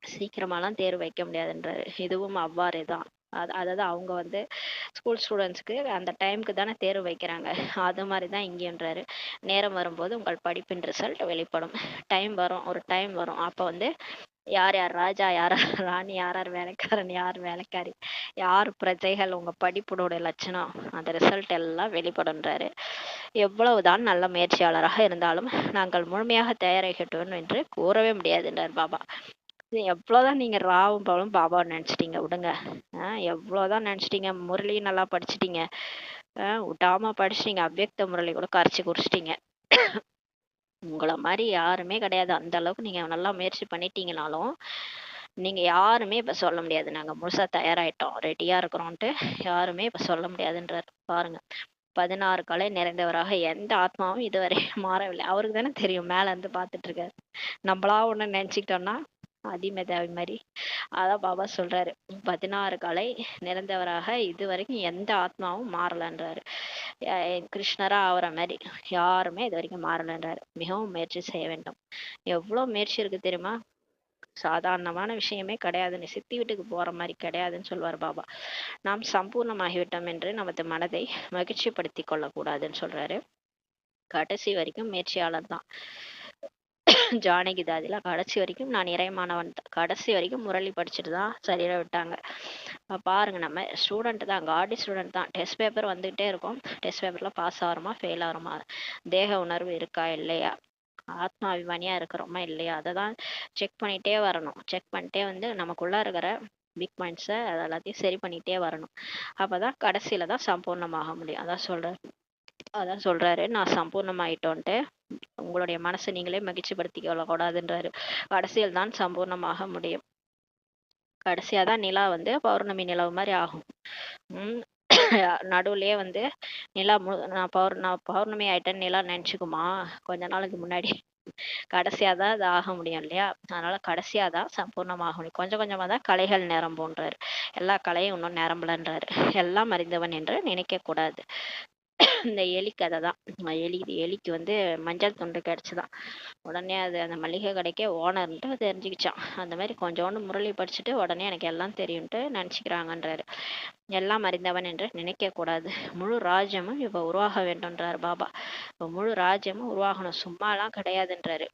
சீக்கிரமாலாம் தேர்வு வைக்க முடியாதுன்றாரு. இதுவும் அவ்வாறே தான். அதாவது அவங்க வந்து ஸ்கூல் ஸ்டூடெண்ட்ஸ்க்கு அந்த டைமுக்கு தானே தேர்வு வைக்கிறாங்க. அது மாதிரி தான் இங்கேன்றாரு. நேரம் வரும்போது உங்கள் படிப்பின் ரிசல்ட் வெளிப்படும். ஒரு டைம் வரும். அப்போ வந்து யார் யார் ராஜா, யார் யார் ராணி, யார் யார் வேலைக்காரன், யார் வேலைக்காரி, யார் பிரஜைகள், உங்க படிப்புடைய லட்சணம், அந்த ரிசல்ட் எல்லாம் வெளிப்படுன்றாரு. எவ்வளவுதான் நல்ல முயற்சியாளராக இருந்தாலும் நாங்கள் முழுமையாக தயாராகிட்டோம் என்று கூறவே முடியாதுன்றார் பாபா. எவ்வளவுதான் நீங்க ராவும் பகலும் பாபாவை நினைச்சிட்டீங்க, விடுங்க. எவ்வளவுதான் நினைச்சிட்டீங்க, முரளியும் நல்லா படிச்சிட்டீங்க, விடாம படிச்சிட்டீங்க, அவ்வியக்த முரளி கூட கரைச்சி குடிச்சிட்டீங்க. உங்களை மாதிரி யாருமே கிடையாது. அந்த அளவுக்கு நீங்க நல்லா முயற்சி பண்ணிட்டீங்கனாலும் நீங்க யாருமே இப்ப சொல்ல முடியாது நாங்க முழுசா தயாராயிட்டோம், ரெடியா இருக்கிறோம்ட்டு யாருமே இப்ப சொல்ல முடியாதுன்றார். பாருங்க, 16 கலை நிறைந்தவராக எந்த ஆத்மாவும் இதுவரை மாறவில்லை. அவருக்கு தானே தெரியும், மேல இருந்து பாத்துட்டு இருக்காரு. நம்மளா ஒண்ணு நினைச்சுக்கிட்டோம்னா அதிமேதாவி மாதிரி. அதான் பாபா சொல்றாரு, 16 கலை நிறைந்தவராக இதுவரைக்கும் எந்த ஆத்மாவும் மாறலன்றாரு. கிருஷ்ணரா ஆகிற மாதிரி யாருமே இது வரைக்கும் மாறலன்றாரு. மிகவும் முயற்சி செய்ய வேண்டும். எவ்வளவு முயற்சி இருக்கு தெரியுமா? சாதாரணமான விஷயமே கிடையாதுன்னு, சித்தி வீட்டுக்கு போற மாதிரி கிடையாதுன்னு சொல்வார் பாபா. நாம் சம்பூர்ணமாகிவிட்டோம் என்று நமது மனதை மகிழ்ச்சிப்படுத்தி கொள்ளக்கூடாதுன்னு சொல்றாரு. கடைசி வரைக்கும் முயற்சியாளர் தான். ஜானகி தாதில கடைசி வரைக்கும் நான் இறைமானவன் தான், கடைசி வரைக்கும் முரளி படிச்சுட்டு தான் சரீர விட்டாங்க. பாருங்க, நம்ம ஸ்டூடெண்ட் தான், காடி ஸ்டூடெண்ட் தான். டெஸ்ட் பேப்பர் வந்துகிட்டே இருக்கும். டெஸ்ட் பேப்பர்ல பாஸ் ஆகிறோமா ஃபெயில் ஆகிறோமா, தேக உணர்வு இருக்கா இல்லையா, ஆத்மா அபிமானியா இருக்கிறோமா இல்லையா, அதை தான் செக் பண்ணிட்டே வரணும். செக் பண்ணிட்டே வந்து நமக்குள்ள இருக்கிற பிக் பாயிண்ட்ஸை எல்லாத்தையும் சரி பண்ணிட்டே வரணும். அப்பதான் கடைசியில தான் சம்பூர்ணமாக முடியும். அதான் சொல்றாரு, நான் சம்பூர்ணமாயிட்டோன்ட்டு உங்களுடைய மனசை நீங்களே மகிழ்ச்சிப்படுத்திக் கொள்ளக்கூடாதுன்றாரு. கடைசியில் தான் சம்பூர்ணமாக முடியும். கடைசியா தான் நிலா வந்து பௌர்ணமி நிலவு மாதிரி ஆகும். நடுவுலயே வந்து நிலா நான் பௌர்ணமி ஆயிட்டேன்னு நிலா நினைச்சுக்குமா கொஞ்ச நாளுக்கு முன்னாடி? கடைசியா தான் அது ஆக முடியும் இல்லையா? அதனால கடைசியா தான் சம்பூர்ணமாக முடியும். கொஞ்சம் கொஞ்சமா தான் கலைகள் நிரம்புன்றாரு. எல்லா கலையும் இன்னும் நிரம்பலன்றாரு. எல்லாம் அறிந்தவன் என்று நினைக்க கூடாது. இந்த எலி கதை தான். எலிக்கு வந்து மஞ்சள் துண்டு கிடைச்சுதான். உடனே அது அந்த மளிகை கடைக்கே ஓனர்ன்ட்டு தெரிஞ்சுக்கிச்சான். அந்த மாதிரி கொஞ்சோண்டு முரளி படிச்சுட்டு உடனே எனக்கு எல்லாம் தெரியும்ட்டு நினைச்சுக்கிறாங்கன்றாரு. எல்லாம் அறிந்தவன் என்று நினைக்க கூடாது. முழு ராஜ்யமும் இப்ப உருவாக வேண்டும்ன்றாரு பாபா. இப்ப முழு ராஜ்யமும் உருவாகணும், சும்மாலாம் கிடையாதுன்றாரு.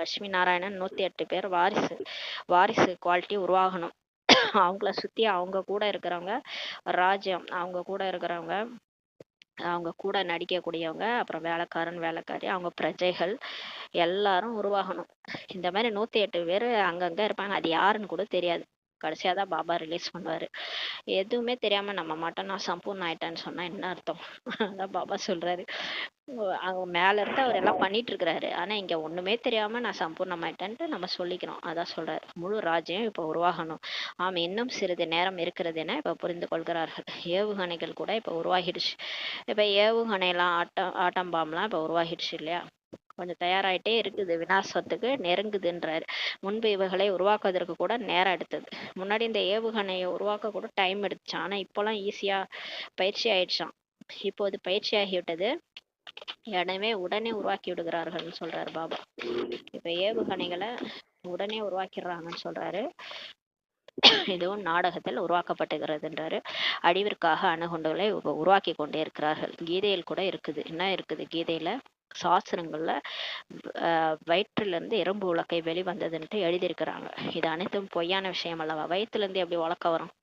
லட்சுமி நாராயணன் 108 பேர் வாரிசு குவாலிட்டி உருவாகணும். அவங்கள சுத்தி அவங்க கூட இருக்கிறவங்க ராஜ்யம், அவங்க கூட நடிக்கக்கூடியவங்க, அப்புறம் வேலைக்காரன் வேலைக்காரி, அவங்க பிரஜைகள் எல்லாரும் உருவாகணும். இந்த மாதிரி 108 பேர் அங்கங்க இருப்பாங்க. அது யாருன்னு கூட தெரியாது. கடைசியா தான் பாபா ரிலீஸ் பண்ணுவாரு. எதுவுமே தெரியாம நம்ம மட்டும் நான் சம்பூர்ண ஆயிட்டேன்னு சொன்னா என்ன அர்த்தம்? அதான் பாபா சொல்றாரு, அவங்க மேல இருந்து அவர் எல்லாம் பண்ணிட்டு இருக்கிறாரு. ஆனா இங்க ஒண்ணுமே தெரியாம நான் சம்பூர்ணமாயிட்டேன்ட்டு நம்ம சொல்லிக்கிறோம். அதான் சொல்றாரு, முழு ராஜ்யம் இப்ப உருவாகணும். இன்னும் சிறிது நேரம் இருக்கிறது என இப்ப புரிந்து கொள்கிறார்கள். ஏவுகணைகள் கூட இப்ப உருவாகிடுச்சு. இப்ப ஏவுகணைலாம் ஆட்டம் பாம்பெல்லாம் இப்ப உருவாகிடுச்சு இல்லையா? கொஞ்சம் தயாராயிட்டே இருக்குது, விநாசத்துக்கு நெருங்குதுன்றாரு. முன்பு இவைகளை உருவாக்குவதற்கு கூட நேரம் எடுத்தது. முன்னாடி இந்த ஏவுகணையை உருவாக்க கூட டைம் எடுத்துச்சு. ஆனா இப்போலாம் ஈஸியா பயிற்சி ஆயிடுச்சான். இப்போது பயிற்சி ஆகிவிட்டது, எனவே உடனே உருவாக்கி விடுகிறார்கள்னு சொல்றாரு பாபா. இப்ப ஏவுகணைகளை உடனே உருவாக்கிடுறாங்கன்னு சொல்றாரு. இதுவும் நாடகத்தில் உருவாக்கப்பட்டுகிறதுன்றாரு. அழிவிற்காக அணுகுண்டுகளை உருவாக்கி கொண்டே இருக்கிறார்கள். கீதையில் கூட இருக்குது. என்ன இருக்குது கீதையில? சாஸ்திரங்கள்ல வயிற்றுல இருந்து எறும்பு உலக்கை வெளிவந்ததுன்ட்டு எழுதியிருக்கிறாங்க. இது அனைத்தும் பொய்யான விஷயம் அல்லவா? வயிற்றுல இருந்து எப்படி உலக்க வரும்?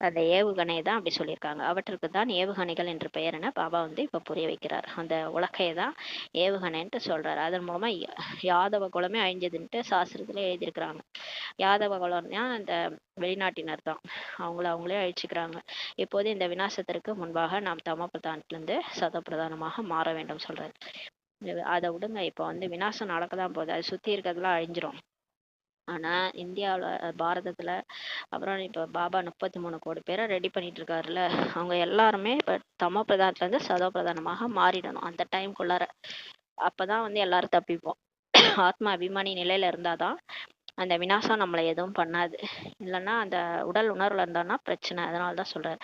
அந்த ஏவுகணை தான் அப்படி சொல்லியிருக்காங்க. அவற்றுக்கு தான் ஏவுகணைகள் என்று பெயர் என பாபா வந்து இப்ப புரிய வைக்கிறார். அந்த உலக்கையை தான் ஏவுகணைன்ட்டு சொல்றாரு. அதன் மூலமா யாதவ குலமே அழிஞ்சதுன்ட்டு சாஸ்திரத்துல எழுதியிருக்கிறாங்க. யாதவ குலம்னா அந்த வெளிநாட்டினர் தான். அவங்களே அழிச்சுக்கிறாங்க. இப்போது இந்த விநாசத்திற்கு முன்பாக நாம் தம பிரதானத்திலிருந்து சத பிரதானமாக மாற வேண்டும் சொல்றாரு. அதை விடுங்க, இப்போ வந்து விநாசம் நடக்கதான் போகுது, அது சுத்தி இருக்கிறதுலாம் அழிஞ்சிரும். ஆனா இந்தியாவுல பாரதத்துல அப்புறம் இப்ப பாபா 33 கோடி பேரை ரெடி பண்ணிட்டு இருக்காருல்ல, அவங்க எல்லாருமே இப்ப தமோ பிரதானத்துல இருந்து சதோ பிரதானமாக மாறிடணும் அந்த டைம்குள்ளார. அப்பதான் வந்து எல்லாரும் தப்பிப்போம். ஆத்மா அபிமானி நிலையில இருந்தாதான் அந்த விநாசம் நம்மளை எதுவும் பண்ணாது. இல்லைன்னா அந்த உடல் உணர்வுல இருந்தோம்னா பிரச்சனை. அதனால தான் சொல்றாரு,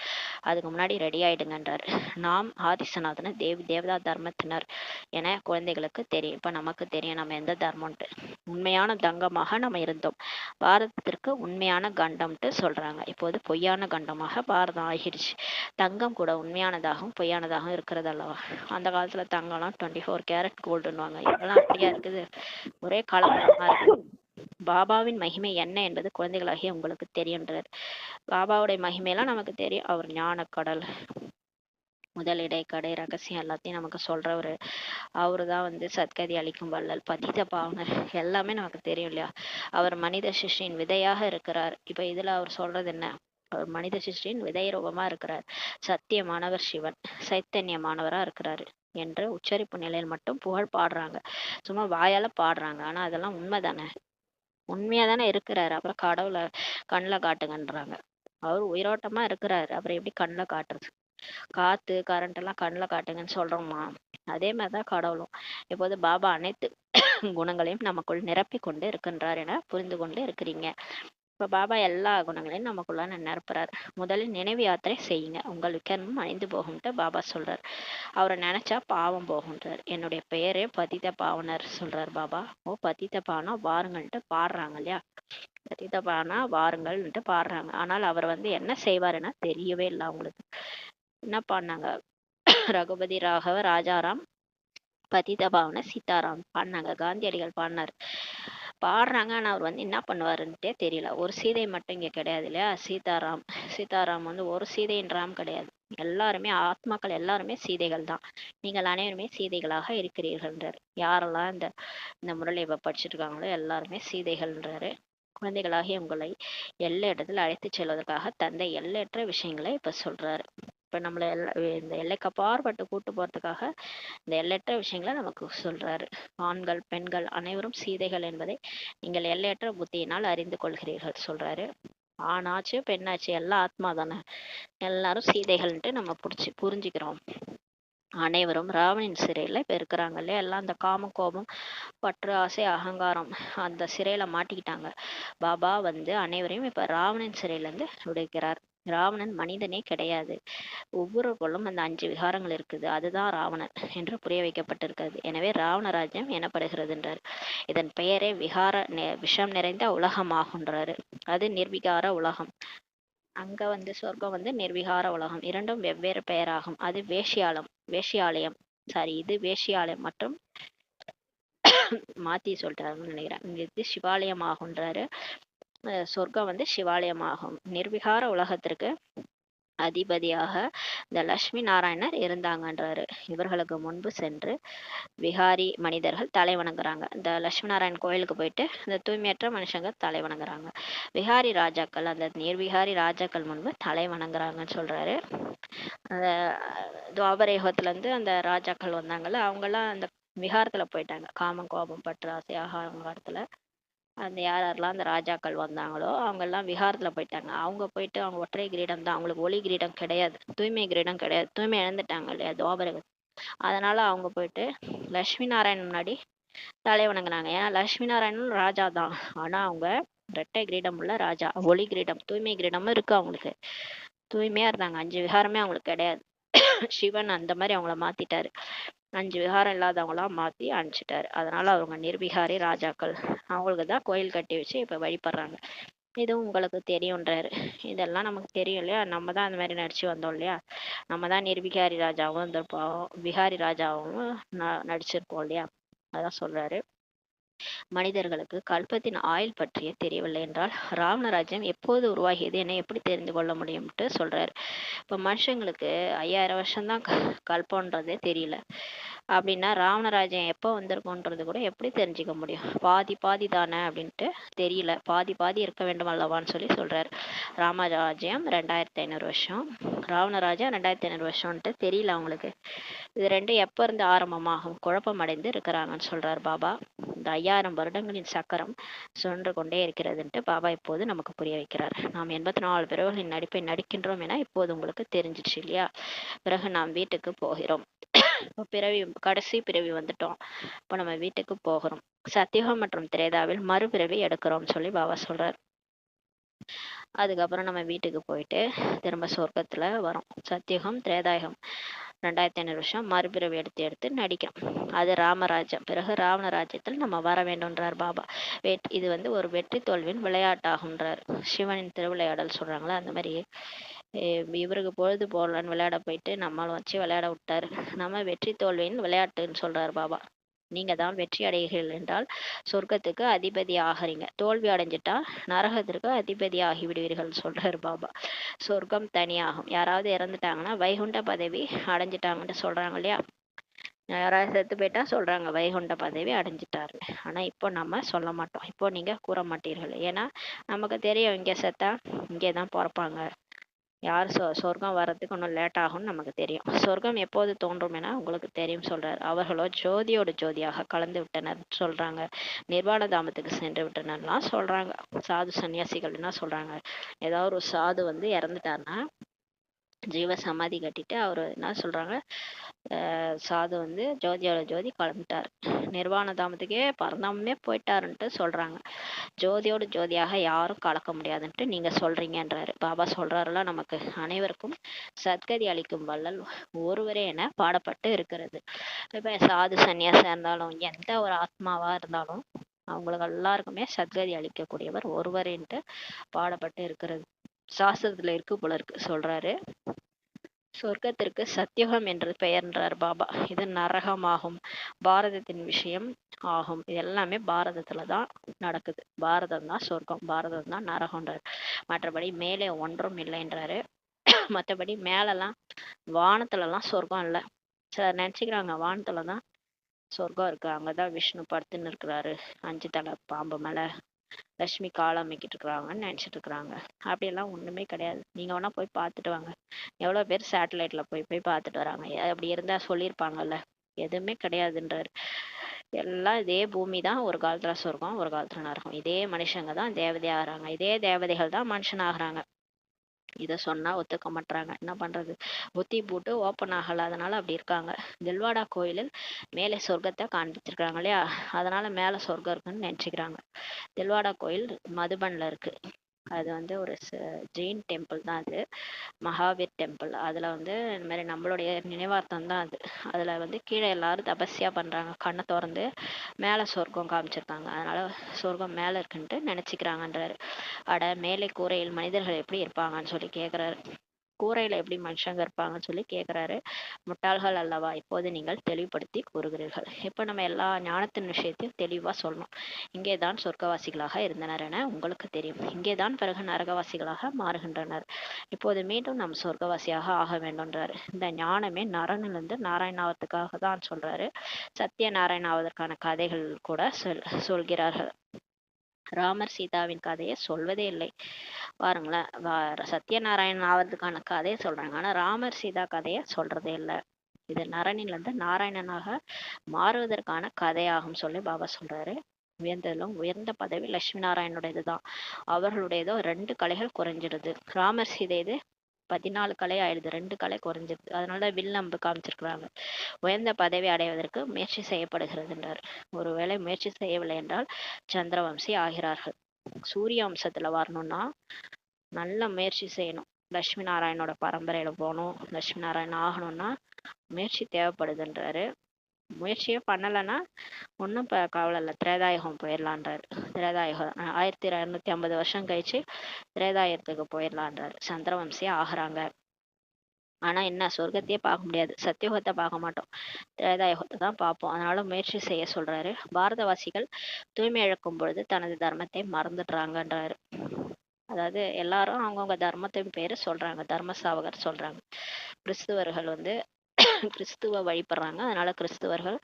அதுக்கு முன்னாடி ரெடி ஆயிடுங்கன்றார். நாம் ஆதிசநாதன தேவதா தர்மத்தினர் என குழந்தைகளுக்கு தெரியும். இப்ப நமக்கு தெரியும் நம்ம எந்த தர்மம்ட்டு. உண்மையான தங்கமாக நம்ம இருந்தோம். பாரதத்திற்கு உண்மையான கண்டம்ட்டு சொல்றாங்க. இப்போது பொய்யான கண்டமாக பாரதம் ஆகிடுச்சு. தங்கம் கூட உண்மையானதாகவும் பொய்யானதாகவும் இருக்கிறது அல்லவா. அந்த காலத்துல தங்கம்லாம் 24 கேரட் கோல்டுன்னுவாங்க. இப்பெல்லாம் அப்படியா இருக்குது? ஒரே கலப்படமா இருக்கு. பாபாவின் மகிமை என்ன என்பது குழந்தைகளாகிய உங்களுக்கு தெரியுன்றார். பாபாவுடைய மகிமையெல்லாம் நமக்கு தெரியும். அவர் ஞான கடல், முதல் இடைக்கடை ரகசியம் எல்லாத்தையும் நமக்கு சொல்றவரு. அவரு தான் சத்கதி அளிக்கும் வள்ளல், பதித பாவனர், எல்லாமே நமக்கு தெரியும் இல்லையா. அவர் மனித சிருஷ்டியின் விதையாக இருக்கிறார். இப்ப இதுல அவர் சொல்றது என்ன? அவர் மனித சிருஷ்டியின் விதை ரூபமா இருக்கிறார். சத்தியமானவர் சிவன், சைத்தன்யமானவரா இருக்கிறாரு என்று உச்சரிப்பு நிலையில் மட்டும் புகழ் பாடுறாங்க. சும்மா வாயால பாடுறாங்க. ஆனா அதெல்லாம் உண்மைதானே? உண்மையா தானே இருக்கிறாரு. அப்புறம் கடவுளை கண்ணில் காட்டுங்கன்றாங்க. அவர் உயிரோட்டமா இருக்கிறாரு, அப்புறம் எப்படி கண்ணில் காட்டுறது? காத்து கரண்ட் எல்லாம் கண்ணில் காட்டுங்கன்னு சொல்றோமா? அதே மாதிரிதான் கடவுளும். இப்போது பாபா அனைத்து குணங்களையும் நமக்குள் நிரப்பி கொண்டு இருக்கின்றார் என புரிந்து கொண்டு இருக்கிறீங்க. இப்ப பாபா எல்லா குணங்களையும் நமக்குள்ள நிரப்புறாரு. முதலில் நினைவு யாத்திரை செய்யுங்க, உங்கள் விக்கரமும் அழிந்து போகும்ட்டு பாபா சொல்றாரு. அவரை நினைச்சா பாவம் போகுன்றார். என்னுடைய பெயரே பதித பாவனர் சொல்றார் பாபா. ஓ பதித பாவனா வாருங்கள்ட்டு பாடுறாங்க இல்லையா. பதித பாவனா வாருங்கள்ட்டு பாடுறாங்க. ஆனால் அவர் என்ன செய்வாருன்னா தெரியவே இல்லை அவங்களுக்கு. என்ன பாடினாங்க? ரகுபதி ராகவ ராஜாராம் பதித பாவன சீதாராம் பாடினாங்க. காந்தியடிகள் பாடினார். பாடுறாங்க. ஆனா அவர் என்ன பண்ணுவாருன்ட்டே தெரியல. ஒரு சீதை மட்டும் இங்க கிடையாது இல்லையா. சீதாராம் சீதாராம் ஒரு சீதையின் ராம் கிடையாது. எல்லாருமே ஆத்மாக்கள், எல்லாருமே சீதைகள் தான். நீங்கள் அனைவருமே சீதைகளாக இருக்கிறீர்கள்ன்றார். யாரெல்லாம் இந்த இந்த முரளி படிச்சுட்டு இருக்காங்களோ எல்லாருமே சீதைகள்ன்றாரு. குழந்தைகளாகிய உங்களை எல்லா இடத்துல அழைத்து செல்வதற்காக தந்தை எல்லையற்ற விஷயங்களை இப்ப சொல்றாரு. இப்ப நம்மள இந்த எல்லைக்கு அப்பாற்பட்டு கூட்டு போறதுக்காக இந்த எல்லையற்ற விஷயங்களை நமக்கு சொல்றாரு. ஆண்கள் பெண்கள் அனைவரும் சீதைகள் என்பதை நீங்கள் எல்லையற்ற புத்தியினால் அறிந்து கொள்கிறீர்கள் சொல்றாரு. ஆணாச்சு பெண்ணாச்சு எல்லாம் ஆத்மா தானே. எல்லாரும் சீதைகள்ன்ட்டு நம்ம புரிஞ்சுக்கிறோம். அனைவரும் ராவணின் சிறையில இப்ப இருக்கிறாங்க இல்லையா. எல்லாம் அந்த காம கோபம் பற்று ஆசை அகங்காரம் அந்த சிறையில மாட்டிக்கிட்டாங்க. பாபா அனைவரையும் இப்ப ராவணன் சிறையில இருந்து விடுக்கிறார். ராவணன் மனிதனே கிடையாது. ஒவ்வொருவர்களும் அந்த 5 விகாரங்கள் இருக்குது, அதுதான் ராவணன் என்று புரிய வைக்கப்பட்டிருக்கிறது. எனவே ராவண ராஜ்யம் எனப்படுகிறதுன்றார். இதன் பெயரே விஷம் நிறைந்த உலகமாகுன்றாரு. அது நிர்விகார உலகம். அங்க சொர்க்கம் நிர்விகார உலகம். இரண்டும் வெவ்வேறு பெயராகும். அது வேஷியாலயம் சாரி, இது வேஷியாலயம் மற்றும் மாத்தி சொல்றாருன்னு நினைக்கிறேன். இது சிவாலயம் ஆகுன்றாரு. சொர்க்கம் சிவாலயம் ஆகும். நிர்விகார உலகத்திற்கு அதிபதியாக இந்த லட்சுமி நாராயணர் இருந்தாங்கன்றாரு. இவர்களுக்கு முன்பு சென்று விகாரி மனிதர்கள் தலை வணங்குறாங்க. இந்த லட்சுமி நாராயண் கோயிலுக்கு போயிட்டு இந்த தூய்மையற்ற மனுஷங்க தலை வணங்குறாங்க. விகாரி ராஜாக்கள், அந்த நிர்விகாரி ராஜாக்கள் முன்பு தலை வணங்குறாங்கன்னு சொல்றாரு. அந்த துவாபர யுகத்துல இருந்து அந்த ராஜாக்கள் வந்தாங்கல்ல, அவங்கெல்லாம் அந்த விகாரத்துல போயிட்டாங்க. காமம் கோபம் பற்று ஆசை அகங்காரத்துல அந்த யாரெல்லாம் அந்த ராஜாக்கள் வந்தாங்களோ அவங்க எல்லாம் விகாரத்துல போயிட்டாங்க. அவங்க போயிட்டு அவங்க ஒற்றை கிரீடம் தான், அவங்களுக்கு ஒளி கிரீடம் கிடையாது, தூய்மை கிரீடம் கிடையாது. தூய்மை இழந்துட்டாங்க இல்லையா துவாபரகம். அதனால அவங்க போயிட்டு லட்சுமி நாராயணன் முன்னாடி தலை வணங்கினாங்க. ஏன்னா லட்சுமி நாராயணன் ராஜா தான், ஆனா அவங்க இரட்டை கிரீடம் உள்ள ராஜா. ஒளி கிரீடம் தூய்மை கிரீடமும் இருக்கு அவங்களுக்கு. தூய்மையா இருந்தாங்க. 5 விகாரமே அவங்களுக்கு கிடையாது. சிவன் அந்த மாதிரி அவங்கள மாத்திட்டாரு. 5 விகாரம் இல்லாதவங்களா மாத்தி அனுப்பிச்சிட்டாரு. அதனால அவங்க நிர்விகாரி ராஜாக்கள். அவங்களுக்கு தான் கோயில் கட்டி வச்சு இப்ப வழிபடுறாங்க. இதுவும் உங்களுக்கு தெரியும்ன்றாரு. இதெல்லாம் நமக்கு தெரியும் இல்லையா. நம்ம தான் அந்த மாதிரி நடிச்சு வந்தோம் இல்லையா. நம்ம தான் நிர்விகாரி ராஜாவும் இருந்திருப்போம், விகாரி ராஜாவும் நடிச்சிருப்போம் இல்லையா. அதான் சொல்றாரு. மனிதர்களுக்கு கல்பத்தின் ஆயுள் பற்றிய தெரியவில்லை என்றால் ராவணராஜ்யம் எப்போது உருவாகியது என எப்படி தெரிந்து கொள்ள முடியும்ட்டு சொல்றாரு. இப்ப மனுஷங்களுக்கு 5000 வருஷம்தான் கல்பன்றதே தெரியல அப்படின்னா ராவணராஜ்யம் எப்போ வந்திருக்கும்ன்றது கூட எப்படி தெரிஞ்சுக்க முடியும்? பாதி பாதி தானே அப்படின்ட்டு தெரியல. பாதி பாதி இருக்க வேண்டும் அல்லவான்னு சொல்றாரு. ராமராஜ்யம் 2500 வருஷம், ராவணராஜ்யம் 2500 வருஷம்ன்ட்டு தெரியல அவங்களுக்கு. இது ரெண்டும் எப்ப இருந்து ஆரம்பமாகும்? குழப்பம் அடைந்து இருக்கிறாங்கன்னு சொல்றாரு பாபா. இந்த 5000 வருடங்களின் சக்கரம் சுழன்று கொண்டே இருக்கிறதுன்ட்டு பாபா இப்போது நமக்கு புரிய வைக்கிறார். நாம் 84 பிறகுகளின் நடிப்பை நடிக்கின்றோம் என இப்போது உங்களுக்கு தெரிஞ்சிச்சு இல்லையா. பிறகு நாம் வீட்டுக்கு போகிறோம். இப்போ கடைசி பிறவி வந்துட்டோம். இப்போ நம்ம வீட்டுக்கு போகிறோம். சத்தியுகம் மற்றும் திரேதாவில் மறுபிறவி எடுக்கிறோம்னு சொல்லி பாபா சொல்றார். அதுக்கப்புறம் நம்ம வீட்டுக்கு போயிட்டு திரும்ப சொர்க்கத்துல வரோம். சத்தியுகம் திரேதாயுகம் 2500 வருஷம் மறுபிறவி எடுத்து எடுத்து நடிக்கிறோம். அது ராமராஜ்யம். பிறகு ராவணராஜ்யத்தில் நம்ம வர வேண்டும்ன்றார் பாபா. இது வந்து ஒரு வெற்றி தோல்வியின் விளையாட்டாகுன்றார். சிவனின் திருவிளையாடல் சொல்றாங்களா, அந்த மாதிரி இவருக்கு பொழுது போடலன்னு விளையாட போயிட்டு நம்மளும் வச்சு விளையாட விட்டாரு. நம்ம வெற்றி தோல்வியின் விளையாட்டுன்னு சொல்றாரு பாபா. நீங்க தான் வெற்றி அடைகிறீர்கள் என்றால் சொர்க்கத்துக்கு அதிபதி ஆகிறீங்க, தோல்வி அடைஞ்சிட்டா நரகத்திற்கு அதிபதி ஆகி விடுவீர்கள் சொல்றாரு பாபா. சொர்க்கம் தனியாகும். யாராவது இறந்துட்டாங்கன்னா வைகுண்ட பதவி அடைஞ்சிட்டாங்கன்னு சொல்றாங்க இல்லையா, யாராவது செத்து போயிட்டா சொல்றாங்க வைகுண்ட பதவி அடைஞ்சிட்டாரு. ஆனா இப்போ நம்ம சொல்ல மாட்டோம், இப்போ நீங்க கூற மாட்டீர்கள். ஏன்னா நமக்கு தெரியும் இங்க செத்தா இங்கே தான் பிறப்பாங்க, யார் சொர்க்கம் வர்றதுக்கு ஒன்றும் லேட் ஆகும்னு நமக்கு தெரியும். சொர்க்கம் எப்போது தோன்றும் என உங்களுக்கு தெரியும் சொல்றாரு. அவர்களோ ஜோதியோடு ஜோதியாக கலந்து விட்டனர் சொல்றாங்க. நிர்வாண தாமத்துக்கு சென்று விட்டனர்லாம் சொல்றாங்க. சாது சன்னியாசிகள் என்ன சொல்றாங்க, ஏதாவது ஒரு சாது வந்து இறந்துட்டாருன்னா ஜீவ சமாதி கட்டிட்டு அவர் என்ன சொல்றாங்க, சாது வந்து ஜோதியோட ஜோதி கலந்துட்டாரு, நிர்வாண தாமத்துக்கே பரந்தாமே போயிட்டாருன்ட்டு சொல்றாங்க. ஜோதியோடு ஜோதியாக யாரும் கலக்க முடியாதுன்ட்டு நீங்க சொல்றீங்கன்றாரு பாபா. சொல்றாருல, நமக்கு அனைவருக்கும் சத்கதி அளிக்கும் வள்ளல் ஒருவரே என பாடப்பட்டு இருக்கிறது. இப்ப சாது சன்னியாசம் இருந்தாலும் எந்த ஒரு ஆத்மாவா இருந்தாலும் அவங்களுக்கு எல்லாருக்குமே சத்கதி அளிக்கக்கூடியவர் ஒருவரேன்ட்டு பாடப்பட்டு இருக்கிறது. சாஸ்திரத்துல இருக்கு போல இருக்கு சொல்றாரு. சொர்க்கத்திற்கு சத்தியுகம் என்று பெயர்ன்றார் பாபா. இது நரகமாகும், பாரதத்தின் விஷயம் ஆகும். இது எல்லாமே பாரதத்துல தான் நடக்குது. பாரதம் தான் சொர்க்கம், பாரதம் தான் நரகம்ன்றாரு. மற்றபடி மேலே ஒன்றும் இல்லைன்றாரு. மற்றபடி மேலெல்லாம் வானத்துலலாம் சொர்க்கம் இல்லை. சிலர் நினைச்சுக்கிறாங்க வானத்துலதான் சொர்க்கம் இருக்கு, அங்கதான் விஷ்ணு படுத்துன்னு இருக்கிறாரு 5 தலை பாம்பு மேல, லட்சுமி காலம் அமைக்கிட்டு இருக்கிறாங்கன்னு நினைச்சிட்டு இருக்கிறாங்க. அப்படியெல்லாம் ஒண்ணுமே கிடையாது. நீங்க வேணா போய் பார்த்துட்டு வாங்க. எவ்வளவு பேர் சேட்டலைட்ல போய் போய் பார்த்துட்டு வராங்க. அப்படி இருந்தா சொல்லியிருப்பாங்கல்ல. எதுவுமே கிடையாதுன்றாரு. எல்லாம் இதே பூமி தான் ஒரு காலத்துல சொர்க்கம், ஒரு காலத்துல நரகம். இதே மனுஷங்க தான் தேவதை ஆகுறாங்க, இதே தேவதைகள் தான் மனுஷன் ஆகுறாங்க. இத சொன்னா ஒத்துக்க மாட்டாங்க. என்ன பண்றது, புத்தி போட்டு ஓப்பன் ஆகல, அதனால அப்படி இருக்காங்க. தில்வாடா கோயிலில் மேலே சொர்க்கத்தை காண்பிச்சிருக்காங்க இல்லையா, அதனால மேல சொர்க்கம் இருக்குன்னு நினைச்சுக்கிறாங்க. தில்வாடா கோயில் மதுபன்ல இருக்கு. அது வந்து ஒரு ஜெயின் டெம்பிள் தான். அது மகாவீர் டெம்பிள். அதுல வந்து இந்த மாதிரி நம்மளுடைய நினைவார்த்தம் தான் அது. அதுல வந்து கீழே எல்லாரும் தபஸ்யா பண்றாங்க, கண்ணை திறந்து மேல சொர்க்கம் காமிச்சிருக்காங்க. அதனால சொர்க்கம் மேல இருக்குன்ட்டு நினைச்சுக்கிறாங்கன்றாரு. அட, மேலே கூரையில் மனிதர்கள் எப்படி இருப்பாங்கன்னு சொல்லி கேக்குறாரு. கூரையில எப்படி மனுஷங்க இருப்பாங்கன்னு சொல்லி கேக்குறாரு. முட்டாள்கள் அல்லவா, இப்போது நீங்கள் தெளிவுபடுத்தி கூறுகிறீர்கள். இப்ப நம்ம எல்லா ஞானத்தின் விஷயத்தையும் தெளிவா சொல்லணும். இங்கேதான் சொர்க்கவாசிகளாக இருந்தனர் என உங்களுக்கு தெரியும், இங்கேதான் பிறகு நரகவாசிகளாக மாறுகின்றனர். இப்போது மீண்டும் நாம் சொர்க்கவாசியாக ஆக வேண்டும்ன்றாரு. இந்த ஞானமே நரனிலிருந்து நாராயணாவதுக்காக தான் சொல்றாரு. சத்திய நாராயணாவதற்கான கதைகள் கூட சொல்கிறார்கள். ராமர் சீதாவின் கதையை சொல்வதே இல்லை. பாருங்களேன், சத்யநாராயணன் ஆவறதுக்கான கதையை சொல்றாங்க, ஆனா ராமர் சீதா கதையை சொல்றதே இல்லை. இது நரனிலிருந்து நாராயணனாக மாறுவதற்கான கதையாகும் சொல்லி பாபா சொல்றாரு. உயர்ந்ததிலும் உயர்ந்த பதவி லட்சுமி நாராயணுடையதுதான். அவர்களுடையதோ 2 கலைகள் குறைஞ்சிடுது. ராமர் சீதை இது 14 கலை ஆயிடுது, 2 கலை குறைஞ்சிருது. அதனால வில் அம்பு காமிச்சிருக்கிறாங்க. உயர்ந்த பதவி அடைவதற்கு முயற்சி செய்யப்படுகிறதுன்றார். ஒருவேளை முயற்சி செய்யவில்லை என்றால் சந்திரவம்சி ஆகிறார்கள். சூரிய வம்சத்துல வரணும்னா நல்ல முயற்சி செய்யணும். லட்சுமி நாராயணோட பரம்பரையில போகணும், லட்சுமி நாராயணன் ஆகணும்னா முயற்சி தேவைப்படுதுன்றாரு. முயற்சியே பண்ணலைன்னா ஒன்றும் கவலை இல்லை, திரேதாயுகம் போயிடலான்றாரு. திரேதாயுகம் 1250 வருஷம் கழிச்சு திரேதாயத்துக்கு போயிடலான்றாரு. சந்திரவம்சி ஆகுறாங்க. ஆனா என்ன, சொர்க்கத்தையே பார்க்க முடியாது, சத்தியுகத்தை பார்க்க மாட்டோம், திரேதாயுகத்தை தான் பார்ப்போம். அதனால முயற்சி செய்ய சொல்றாரு. பாரதவாசிகள் தூய்மை இழக்கும் பொழுது தனது தர்மத்தை மறந்துடுறாங்கன்றாரு. அதாவது எல்லாரும் அவங்கவுங்க தர்மத்தின் பேரு சொல்றாங்க, தர்ம சாவகர் சொல்றாங்க. கிறிஸ்துவர்கள் வந்து கிறிஸ்துவ வழிபடுறாங்க, அதனால கிறிஸ்துவர்கள்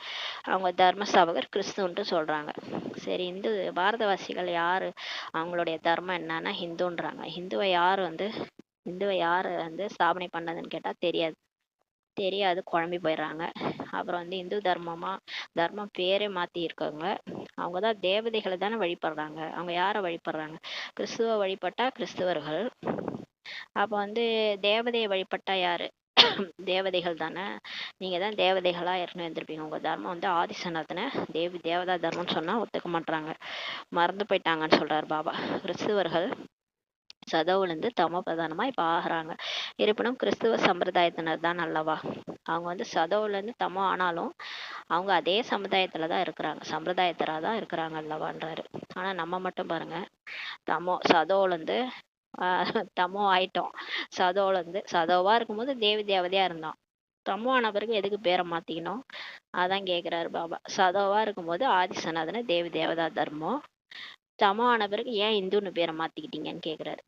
அவங்க தர்ம சாவகர் கிறிஸ்துன்ட்டு சொல்றாங்க. சரி, பாரதவாசிகள் யாரு, அவங்களுடைய தர்மம் என்னன்னா ஹிந்துன்றாங்க. ஹிந்துவை யாரு வந்து ஸ்தாபனை பண்ணதுன்னு கேட்டா தெரியாது குழம்பி போயிடுறாங்க. அப்புறம் வந்து இந்து தர்மம் பேரே மாத்தி இருக்காங்க. அவங்கதான் தேவதைகளை தானே வழிபடுறாங்க. அவங்க யாரை வழிபடுறாங்க, கிறிஸ்துவ வழிபட்டா கிறிஸ்துவர்கள், அப்ப வந்து தேவதையை வழிபட்டா யாரு, தேவதைகள் தானே, நீங்கள் தான் தேவதைகளாக ஏற்கனவே இருந்திருப்பீங்க. உங்கள் தர்மம் வந்து ஆதி சனாதன தேவதா தர்மம்னு சொன்னால் ஒத்துக்க மாட்டுறாங்க, மறந்து போயிட்டாங்கன்னு சொல்கிறார் பாபா. கிறிஸ்துவர்கள் சதவுலேருந்து தமோ பிரதானமாக இப்போ ஆகிறாங்க. இருப்பினும் கிறிஸ்துவ சம்பிரதாயத்தினர் தான் அல்லவா. அவங்க வந்து சதவுலேருந்து தமோ ஆனாலும் அவங்க அதே சமுதாயத்தில் தான் இருக்கிறாங்க, சம்பிரதாயத்தராக தான் இருக்கிறாங்க அல்லவான்றாரு. ஆனால் நம்ம மட்டும் பாருங்க, சதோலேருந்து தமோ ஆயிட்டோம். சதோலேருந்து சதோவாக இருக்கும்போது தேவதையாக இருந்தோம், தமோ ஆன பிறகு எதுக்கு பேரை மாற்றிக்கணும், அதான் கேட்குறாரு பாபா. சதோவாக இருக்கும்போது ஆதிசநாதன தேவதா தர்மம், தமோ ஆன பிறகு ஏன் இந்துன்னு பேரை மாற்றிக்கிட்டீங்கன்னு கேட்குறாரு.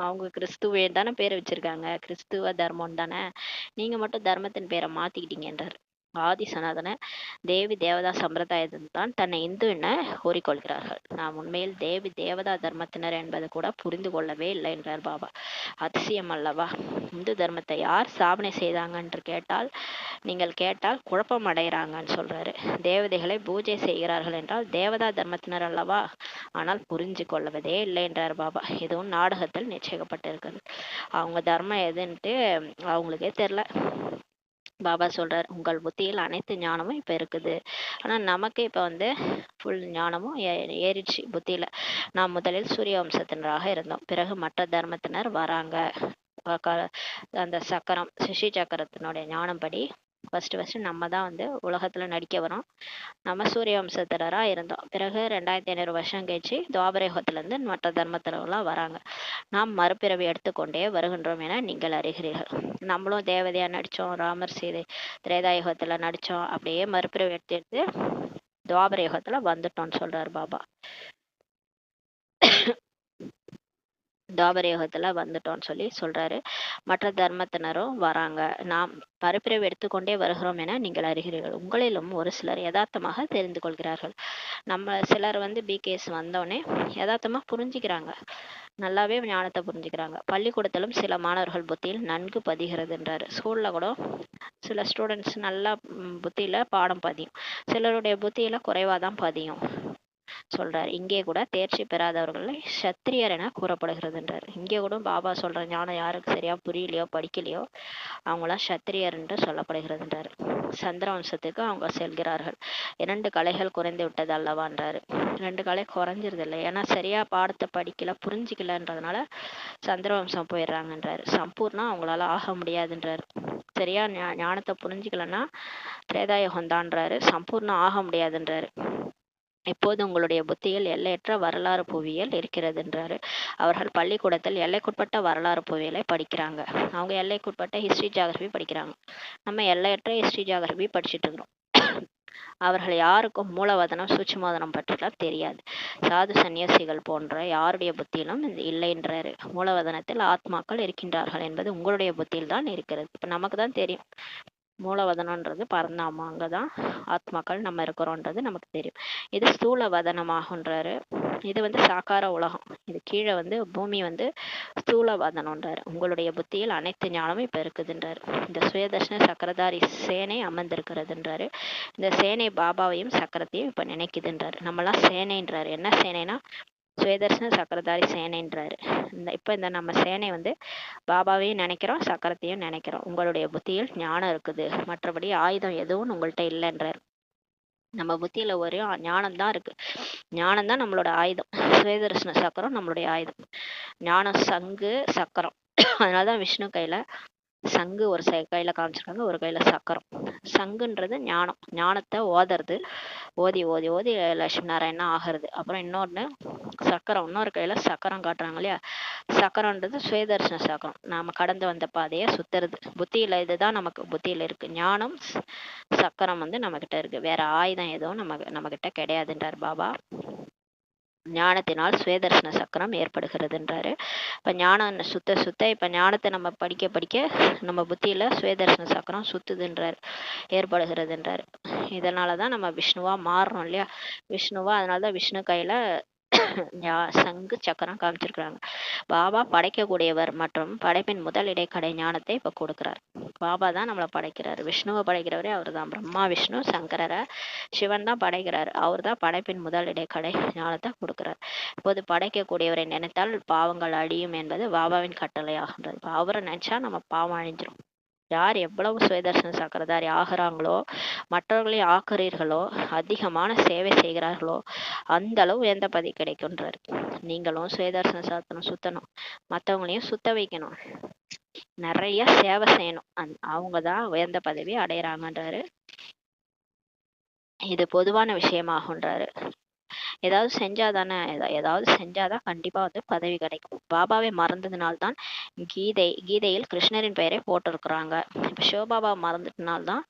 அவங்க கிறிஸ்துவே தானே பேரை வச்சிருக்காங்க, கிறிஸ்துவ தர்மம் தானே, நீங்க மட்டும் தர்மத்தின் பேரை மாத்திக்கிட்டீங்கன்றார். ஆதி சனாதன தேவதா சம்பிரதாயத்தில் தான் தன்னை இந்து என கூறிக்கொள்கிறார்கள். நாம் உண்மையில் தேவதா தர்மத்தினர் என்பது கூட புரிந்து கொள்ளவே இல்லை என்றார் பாபா. அதிசயம் அல்லவா. இந்து தர்மத்தை யார் ஸ்தாபனை செய்தாங்கன்று நீங்கள் கேட்டால் குழப்பம் அடைகிறாங்கன்னு சொல்றாரு. தேவதைகளை பூஜை செய்கிறார்கள் என்றால் தேவதா தர்மத்தினர் அல்லவா, ஆனால் புரிஞ்சு கொள்வதே இல்லை என்றார் பாபா. இதுவும் நாடகத்தில் நிச்சயிக்கப்பட்டிருக்கிறது. அவங்க தர்மம் எதுன்ட்டு அவங்களுக்கே தெரில. பாபா சொல்றார், உங்கள் புத்தியில் அனைத்து ஞானமும் இப்போ இருக்குது. ஆனால் நமக்கு இப்போ வந்து ஃபுல் ஞானமும் ஏறிடுச்சு புத்தியில். நாம் முதலில் சூரிய வம்சத்தினராக இருந்தோம், பிறகு மற்ற தர்மத்தினர் வராங்க. அந்த சக்கரம் சிஷி சக்கரத்தினுடைய ஞானம் படி ஃபஸ்ட்டு நம்ம தான் வந்து உலகத்தில் நடிக்க வரோம். நம்ம சூரிய வம்சத்தினராக இருந்தோம், பிறகு 2500 வருஷம் கழிச்சு துவாபரயுகத்திலேருந்து மற்ற தர்மத்தினர்களாக வராங்க. நாம் மறுபிறவி எடுத்துக்கொண்டே வருகின்றோம் என நீங்கள் அறிகிறீர்கள். நம்மளும் தேவதையாக நடித்தோம், ராமர் சீதை திரேதாயுகத்தில் நடித்தோம், அப்படியே மறுபிறவி எடுத்து துவாபர யுகத்தில் வந்துட்டோம்னு சொல்கிறார் பாபா. துவாபர யுகத்தில் வந்துட்டோம்னு சொல்கிறாரு. மற்ற தர்மத்தினரும் வராங்க. நாம் மறுபிறவி எடுத்துக்கொண்டே வருகிறோம் என நீங்கள் அறிகிறீர்கள். உங்களிலும் ஒரு சிலர் யதார்த்தமாக தெரிந்து கொள்கிறார்கள். நம்ம சிலர் வந்து பிகேஎஸ் வந்தோடனே யதார்த்தமாக புரிஞ்சுக்கிறாங்க, நல்லாவே ஞானத்தை புரிஞ்சுக்கிறாங்க. பள்ளிக்கூடத்திலும் சில மாணவர்கள் புத்தியில் நன்கு பதிகிறதுன்றாரு. ஸ்கூலில் கூட சில ஸ்டூடெண்ட்ஸ் நல்லா புத்தியில் பாடம் பதியும், சிலருடைய புத்தியில் குறைவாக தான் பதியும் சொல்றாரு. இங்கே கூட தேர்ச்சி பெறாதவர்களை சத்திரியர் என கூறப்படுகிறதுன்றார். இங்கே கூட பாபா சொல்ற ஞானம் யாருக்கு சரியா புரியலையோ படிக்கலையோ அவங்களாம் சத்திரியர் என்று சொல்லப்படுகிறதுன்றார். சந்திர வம்சத்துக்கு அவங்க செல்கிறார்கள். 2 கலைகள் குறைந்து விட்டது அல்லவான்றாரு. 2 கலை குறைஞ்சிருது இல்லை, ஏன்னா சரியா பாடத்தை படிக்கல புரிஞ்சிக்கலன்றதுனால சந்திர வம்சம் போயிடுறாங்கன்றாரு. சம்பூர்ணம் அவங்களால ஆக முடியாதுன்றாரு. சரியா ஞானத்தை புரிஞ்சுக்கலன்னா திரேதாயுகம் தான்றாரு, சம்பூர்ணம் ஆக முடியாதுன்றாரு. இப்போது உங்களுடைய புத்தியில் எல்லையற்ற வரலாறு புவியியல் இருக்கிறதுன்றாரு. அவர்கள் பள்ளிக்கூடத்தில் எல்லைக்குட்பட்ட வரலாறு புவியியலை படிக்கிறாங்க, அவங்க எல்லைக்குட்பட்ட ஹிஸ்ட்ரி ஜியாகிரபி படிக்கிறாங்க, நம்ம எல்லையற்ற ஹிஸ்ட்ரி ஜியாகிரபி படிச்சுட்டு இருக்கிறோம். அவர்கள் யாருக்கும் மூலவதனம் சூட்சுமவதனம் பற்றிலாம் தெரியாது. சாது சன்னியாசிகள் போன்ற யாருடைய புத்தியிலும் இல்லைன்றாரு. மூலவதனத்தில் ஆத்மாக்கள் இருக்கின்றார்கள் என்பது உங்களுடைய புத்தியில் தான் இருக்கிறது. இப்போ நமக்கு தான் தெரியும் மூலவதனன்றது பரந்தாமா, அங்கதான் ஆத்மாக்கள் நம்ம இருக்கிறோன்றது நமக்கு தெரியும். இது ஸ்தூல வதனமாகுன்றாரு. இது வந்து சாக்கார உலகம், இது கீழே வந்து பூமி வந்து ஸ்தூல வதனன்றாரு. உங்களுடைய புத்தியில் அனைத்து ஞானமும் இப்ப இருக்குதுன்றாரு. இந்த சுயதர்ஷன சக்கரதாரி சேனை அமர்ந்திருக்கிறதுன்றாரு. இந்த சேனை பாபாவையும் சக்கரத்தையும் இப்ப நினைக்குதுன்றாரு. நம்மளாம் சேனைன்றாரு. என்ன சேனைனா சுயதர்ஷன சக்கரதாரி சேனைன்றாரு. இந்த நம்ம சேனை வந்து பாபாவையும் நினைக்கிறோம், சக்கரத்தையும் நினைக்கிறோம். உங்களுடைய புத்தியில் ஞானம் இருக்குது, மற்றபடி ஆயுதம் எதுவும் உங்கள்கிட்ட இல்லைன்றாரு. நம்ம புத்தியில ஒரு ஞானம் தான் இருக்கு, ஞானம் தான் நம்மளோட ஆயுதம். சுயதர்ஷன சக்கரம் நம்மளுடைய ஆயுதம். ஞானம் சங்கு சக்கரம். அதனாலதான் விஷ்ணு கையில சங்கு ஒரு கையில காமிச்சிருக்காங்க, ஒரு கையில சக்கரம். சங்குன்றது ஞானம், ஞானத்தை ஓதுறது, ஓதி ஓதி ஓதி லட்சுமி நாராயணா ஆகிறது. அப்புறம் இன்னொன்னு சக்கரம், இன்னொரு கையில சக்கரம் காட்டுறாங்க இல்லையா, சக்கரம்ன்றது சுயதர்ஷன சக்கரம், நாம கடந்து வந்த பாதையை சுத்துறது. புத்தியில இதுதான் நமக்கு புத்தியில இருக்கு. ஞானம் சக்கரம் வந்து நம்ம கிட்ட இருக்கு, வேற ஆயுதம் எதுவும் நம்ம கிட்ட கிடையாதுன்றார் பாபா. ஞானத்தினால் சுயதர்ஷன சக்கரம் ஏற்படுகிறதுன்றாரு. இப்போ ஞானம் சுத்த இப்போ ஞானத்தை நம்ம படிக்க படிக்க நம்ம புத்தியில சுயதர்ஷன சக்கரம் சுத்துதுன்றாரு, ஏற்படுகிறதுன்றாரு. இதனால தான் நம்ம விஷ்ணுவா மாறுறோம் இல்லையா, விஷ்ணுவா. அதனால தான் விஷ்ணு கையில சங்கு சக்கரம் காமிச்சிருக்கிறாங்க. பாபா படைக்கக்கூடியவர் மற்றும் படைப்பின் முதல் இடைக்கடை ஞானத்தை இப்ப கொடுக்கிறார். பாபா தான் நம்மளை படைக்கிறார். விஷ்ணுவை படைக்கிறவரே அவர் தான். பிரம்மா விஷ்ணு சங்கரரை சிவன் தான் படைக்கிறார். அவர் தான் படைப்பின் முதல் இடைக்கடை ஞானத்தை கொடுக்கிறார். இப்போது படைக்கக்கூடியவரை நினைத்தால் பாவங்கள் அழியும் என்பது பாபாவின் கட்டளை ஆகின்றது. அவரை நினைச்சா நம்ம பாவம் அழிஞ்சிரும். யார் எவ்வளவு சுயதர்சன சக்கரதாரி ஆகிறாங்களோ, மற்றவர்களையும் ஆக்குறீர்களோ, அதிகமான சேவை செய்கிறார்களோ அந்த அளவு உயர்ந்த பதவி கிடைக்கும்ன்றாரு. நீங்களும் சுயதர்சன சாஸ்திரம் சுத்தணும், மற்றவங்களையும் சுத்த வைக்கணும், நிறைய சேவை செய்யணும். அவங்கதான் உயர்ந்த பதவி அடையறாங்கன்றாரு. இது பொதுவான விஷயமாகுன்றாரு. ஏதாவது செஞ்சாதானே, ஏதாவது செஞ்சாதான் கண்டிப்பா வந்து பதவி கிடைக்கும். பாபாவை மறந்ததுனால்தான் கீதையில் கிருஷ்ணரின் பெயரை போட்டிருக்கிறாங்க. இப்ப சிவபாபா மறந்துட்டனால்தான்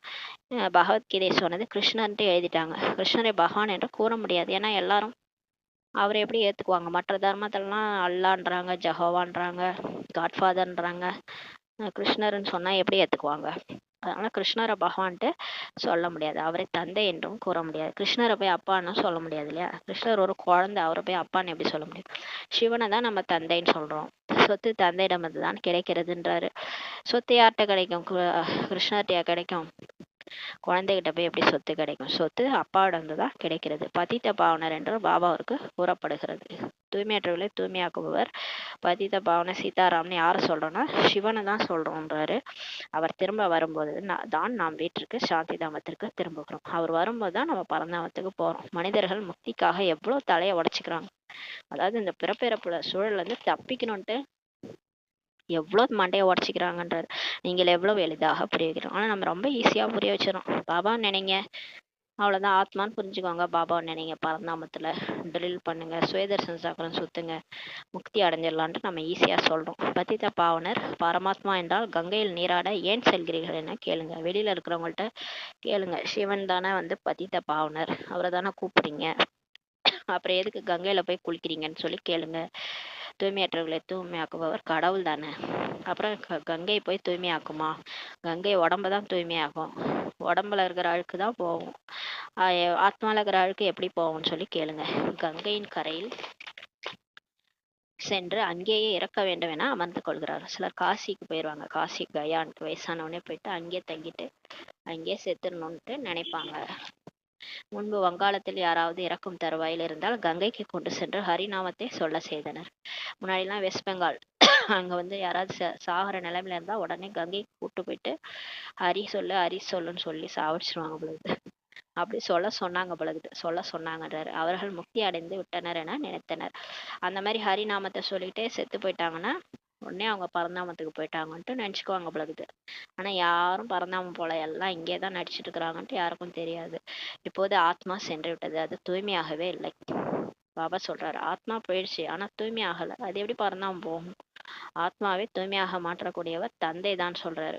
பகவத்கீதை சொன்னது கிருஷ்ணன்ட்டு எழுதிட்டாங்க. கிருஷ்ணரை பகவான் என்று கூற முடியாது. ஏன்னா எல்லாரும் அவரை எப்படி ஏத்துக்குவாங்க? மற்ற தர்மத்திலலாம் அல்லான்றாங்க, ஜஹோவான்றாங்க, காட்ஃபாதர்ன்றாங்க. கிருஷ்ணர்னு சொன்னா எப்படி ஏத்துக்குவாங்க? அதனால கிருஷ்ணரை பகவான்ட்டு சொல்ல முடியாது. அவரை தந்தை என்றும் கூற முடியாது. கிருஷ்ணரை போய் அப்பான்னு சொல்ல முடியாது இல்லையா? கிருஷ்ணர் ஒரு குழந்தை, அவரை போய் அப்பான்னு எப்படி சொல்ல முடியும்? சிவனை தான் நம்ம தந்தைன்னு சொல்றோம். சொத்து தந்தையிடமிருந்து தான் கிடைக்கிறதுன்றாரு. சொத்து யார்கிட்ட கிடைக்கும்? கிருஷ்ணர்கிட்டயா கிடைக்கும்? குழந்தைகிட்ட போய் எப்படி சொத்து கிடைக்கும்? சொத்து அப்பாவிடந்து தான் கிடைக்கிறது. பதித்த பாவனர் என்று பாபாவிற்கு கூறப்படுகிறது. தூய்மையற்றவர்களை தூய்மையாக்குபவர் பதித்த பாவனை சீதாராம்னு யாரை சொல்றோம்னா சிவனை தான் சொல்றோம்ன்றாரு. அவர் திரும்ப வரும்போது தான் நாம் வீட்டிற்கு சாந்தி தாமத்திற்கு திரும்புகிறோம். அவர் வரும்போது தான் நம்ம பரந்தாமத்துக்கு போறோம். மனிதர்கள் முக்திக்காக எவ்வளவு தலையை உடைச்சுக்கிறாங்க. அதாவது இந்த பிறப்பிறப்புல சூழல்ல இருந்து தப்பிக்கணும்ட்டு எவ்வளவு மண்டையை உடச்சிக்கிறாங்கன்றாரு. நீங்கள் எவ்வளவு எளிதாக புரிய வைக்கிறோம். ஆனா நம்ம ரொம்ப ஈஸியா புரிய வச்சிடறோம். பாபா நினைங்க, அவ்வளவுதான், ஆத்மான்னு புரிஞ்சுக்கோங்க. பாபா நினைங்க, பரந்தாமத்துல ட்ரில் பண்ணுங்க, சுயதர்சன சக்கரம் சுத்துங்க, முக்தி அடைஞ்சிடலான்ட்டு நம்ம ஈஸியா சொல்றோம். பதித்த பாவனர் பரமாத்மா என்றால் கங்கையில் நீராட ஏன் செல்கிறீர்கள் என கேளுங்க. வெளியில இருக்கிறவங்கள்ட்ட கேளுங்க, சிவன் தானே வந்து பதித்த பாவனர், அவரை தானே கூப்பிடுறீங்க, அப்புறம் எதுக்கு கங்கையில போய் குளிக்கிறீங்கன்னு சொல்லி கேளுங்க. தூய்மையற்றவர்களை தூய்மையாக்குபவர் கடவுள் தானே. அப்புறம் கங்கை போய் தூய்மையாக்குமா? கங்கை உடம்பதான் தூய்மையாகும். உடம்புல இருக்கிற அழுக்கு தான் போகும். ஆத்மால இருக்கிற அழுக்கு எப்படி போகும்னு சொல்லி கேளுங்க. கங்கையின் கரையில் சென்று அங்கேயே இறக்க வேண்டும் என அமர்ந்து கொள்கிறார். சிலர் காசிக்கு போயிடுவாங்க. காசி கயான்ட்டு வயசானவனே போயிட்டு அங்கேயே தங்கிட்டு அங்கேயே செத்துடணும்ட்டு நினைப்பாங்க. முன்பு வங்காளத்தில் யாராவது இறக்கும் தருவாயில் இருந்தால் கங்கைக்கு கொண்டு சென்று ஹரிநாமத்தை சொல்ல செய்தனர். முன்னாடிலாம் வெஸ்ட் பெங்கால் அங்க வந்து யாராவது சாகிற நிலைமையில இருந்தா உடனே கங்கைக்கு கூட்டு போயிட்டு ஹரி சொல்லுன்னு சொல்லி சாவடிச்சிருவாங்க பொழுது. அப்படி சொல்ல சொன்னாங்கன்றாரு. அவர்கள் முக்தி அடைந்து விட்டனர் என நினைத்தனர். அந்த மாதிரி ஹரிநாமத்தை சொல்லிட்டே செத்து போயிட்டாங்கன்னா உடனே அவங்க பரந்தாமத்துக்கு போயிட்டாங்கன்ட்டு நினைச்சுக்குவாங்க பொழுது. ஆனா யாரும் பரந்தாமம் போல, எல்லாம் இங்கேதான் நடிச்சிட்டு இருக்கிறாங்கன்ட்டு யாருக்கும் தெரியாது. இப்போது ஆத்மா சென்று விட்டது, அது தூய்மையாகவே இல்லை. பாபா சொல்றாரு, ஆத்மா போயிடுச்சு, ஆனா தூய்மை ஆகல, அது எப்படி பரந்தாமம் போகும்? ஆத்மாவை தூய்மையாக மாற்றக்கூடியவர் தந்தை தான் சொல்றாரு.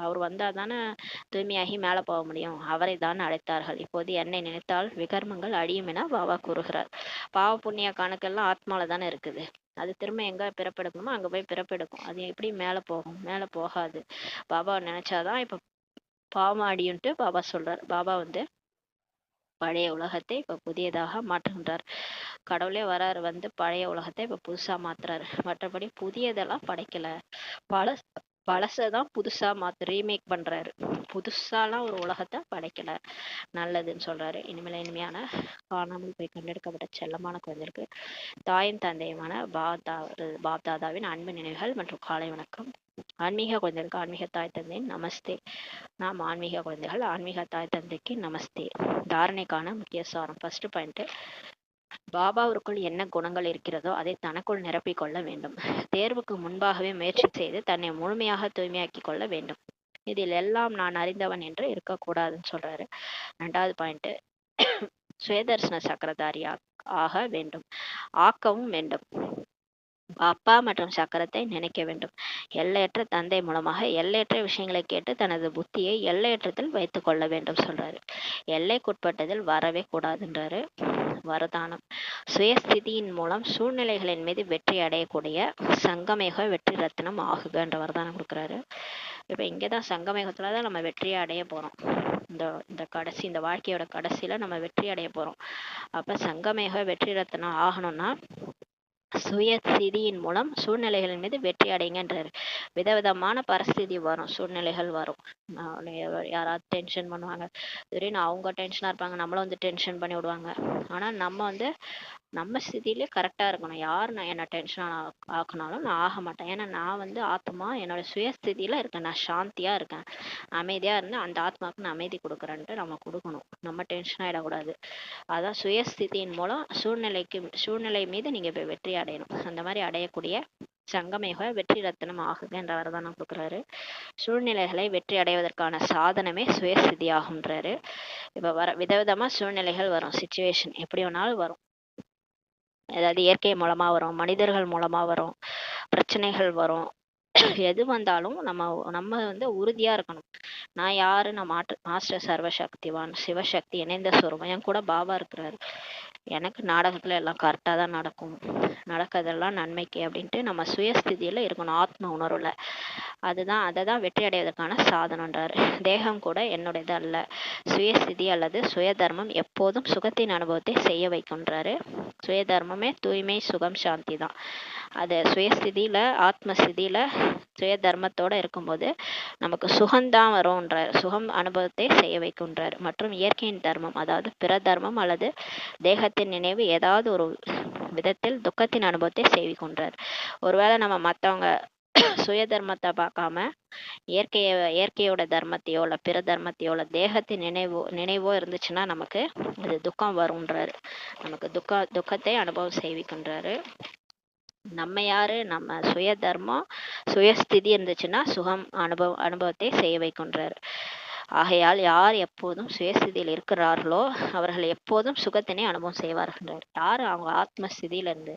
அவர் வந்தாதானே தூய்மையாகி மேல போக முடியும். அவரை தான் அழைத்தார்கள். இப்போது என்னை நினைத்தால் விகர்மங்கள் அழியும் என பாபா கூறுகிறார். பாவ புண்ணிய கணக்கெல்லாம் ஆத்மால தானே இருக்குது. அது திரும்ப எங்க பிறப்பெடுக்கணுமோ அங்க போய் பிறப்பெடுக்கும். அது எப்படி மேல போகும்? மேல போகாது. பாபா நினைச்சாதான் இப்ப பாவம் அடியும்ட்டு பாபா சொல்றார். பாபா வந்து பழைய உலகத்தை இப்ப புதியதாக மாற்றுகின்றார். கடவுளே வராரு, வந்து பழைய உலகத்தை இப்ப புதுசா மாத்துறாரு. மற்றபடி புதியதெல்லாம் படைக்கல, பழ பழசதான் புதுசா ரீமேக் பண்றாரு. புதுசாலாம் ஒரு உலகத்தை படைக்கல, நல்லதுன்னு சொல்றாரு. இனிமையான காணாமல் போய் கண்டெடுக்கப்பட்ட செல்லமான குழந்தைகளுக்கு தாயும் தந்தையுமான பாப்தாதாவின் அன்பு நினைவுகள் மற்றும் காலை வணக்கம். ஆன்மீக குழந்தைகளுக்கு ஆன்மீக தாய் தந்தையின் நமஸ்தே. நாம் ஆன்மீக குழந்தைகள், ஆன்மீக தாய் தந்தைக்கு நமஸ்தே. தாரணைக்கான முக்கிய சாரம். ஃபர்ஸ்ட் பாயிண்ட், பாபாவிற்குள் என்ன குணங்கள் இருக்கிறதோ அதை தனக்குள் நிரப்பிக் கொள்ள வேண்டும். தேர்வுக்கு முன்பாகவே முயற்சி செய்து தன்னை முழுமையாக தூய்மையாக்கி கொள்ள வேண்டும். இதில் எல்லாம் நான் அறிந்தவன் என்று இருக்கக்கூடாதுன்னு சொல்றாரு. 2வது பாயிண்ட், சுயதர்சன சக்கரதாரி ஆக வேண்டும், ஆக்கவும் வேண்டும். அப்பா மற்றும் சக்கரத்தை நினைக்க வேண்டும். எல்லையற்ற தந்தை மூலமாக எல்லையற்ற விஷயங்களை கேட்டு தனது புத்தியை எல்லையற்றத்தில் வைத்துக் கொள்ள வேண்டும் சொல்றாரு. எல்லைக்குட்பட்டதில் வரவே கூடாதுன்றாரு. வரதானம், சுயஸ்திதியின் மூலம் சூழ்நிலைகளின் மீது வெற்றி அடையக்கூடிய சங்கமேக வெற்றி ரத்னம் ஆகுகன்ற வரதானம் கொடுக்குறாரு. இப்ப இங்கதான் சங்கமேகத்துலதான் நம்ம வெற்றியை அடைய போறோம். இந்த வாழ்க்கையோட கடைசியில நம்ம வெற்றி அடைய போறோம். அப்ப சங்கமேக வெற்றி ரத்னம் ஆகணும்னா சுய சிதியின் மூலம் சூழ்நிலைகளின் மீது வெற்றி அடைங்கன்றாரு. விதவிதமான பரிஸ்திதி வரும், சூழ்நிலைகள் வரும். யாராவது டென்ஷன் பண்ணுவாங்க, திடீர்னு அவங்க டென்ஷனா இருப்பாங்க, நம்மளும் வந்து டென்ஷன் பண்ணி விடுவாங்க. ஆனா நம்ம வந்து நம்ம ஸ்திதியிலே கரெக்டா இருக்கணும். யார் நான் என்ன டென்ஷன் ஆக்குனாலும் நான் ஆக மாட்டேன். ஏன்னா நான் வந்து ஆத்மா என்னோட சுயஸ்திதியில இருக்கேன். நான் சாந்தியா இருக்கேன், அமைதியா இருந்து அந்த ஆத்மாவுக்கு நான் அமைதி கொடுக்குறேன்ட்டு நம்ம கொடுக்கணும். நம்ம டென்ஷன் ஆயிடக்கூடாது. அதான் சுயஸ்திதியின் மூலம் சூழ்நிலை மீது நீங்க வெற்றி அடையணும். அந்த மாதிரி அடையக்கூடிய சங்கமேக வெற்றி ரத்தனம் ஆகுது என்ற வரதானம் கொடுக்குறாரு. சூழ்நிலைகளை வெற்றி அடைவதற்கான சாதனமே சுயஸ்திதி ஆகுன்றாரு. இப்ப விதவிதமா சூழ்நிலைகள் வரும், சிச்சுவேஷன் எப்படி வேணாலும் வரும். அதாவது இயற்கை மூலமா வரும், மனிதர்கள் மூலமா வரும், பிரச்சனைகள் வரும். எது வந்தாலும் நம்ம நம்ம வந்து உறுதியா இருக்கணும். நான் யாரு, நான் மாஸ்டர் சர்வசக்திவான் சிவசக்தி இணைந்த சொருபம், என் கூட பாபா இருக்கிறாரு, எனக்கு நாடகத்துல எல்லாம் கரெக்டா தான் நடக்கும், நடக்கிறதெல்லாம் நன்மைக்கு அப்படின்ட்டு நம்ம சுயஸ்திதியில இருக்கணும், ஆத்ம உணர்வுல. அதை தான் வெற்றி அடைவதற்கான சாதனன்றாரு. தேகம் கூட என்னுடையது அல்ல, சுயஸ்திதி அல்லது சுய தர்மம் எப்போதும் சுகத்தின் அனுபவத்தை செய்ய வைக்கின்றாரு. சுய தர்மமே தூய்மை, சுகம், சாந்தி தான். அது சுயஸ்திதியில ஆத்மஸ்திதியில சுய தர்மத்தோட இருக்கும்போது நமக்கு சுகம்தான் வரும்ன்றார். சுகம் அனுபவத்தை செய்ய வைக்கின்றார். மற்றும் இயற்கையின் தர்மம், அதாவது பிற தர்மம் அல்லது தேகத்தின் நினைவு ஏதாவது ஒரு விதத்தில் துக்கத்தின் அனுபவத்தை செய்விக்கின்றார். ஒருவேளை நம்ம மற்றவங்க சுய தர்மத்தை பார்க்காம இயற்கையோட தர்மத்தையோ இல்ல பிற தர்மத்தையோ இல்ல தேகத்தின் நினைவோ இருந்துச்சுன்னா நமக்கு அது துக்கம் வரும்ன்றாரு. நமக்கு துக்கத்தை அனுபவம் செய்விக்கின்றாரு. நம்ம யாரு, நம்ம சுய தர்மம் சுயஸ்திதி இருந்துச்சுன்னா சுகம் அனுபவத்தை செய்ய வைக்கின்றார். ஆகையால் யார் எப்போதும் சுயஸ்திதியில் இருக்கிறார்களோ அவர்கள் எப்போதும் சுகத்தினை அனுபவம் செய்வார்கள். யார் அவங்க ஆத்மஸ்திதியில இருந்து,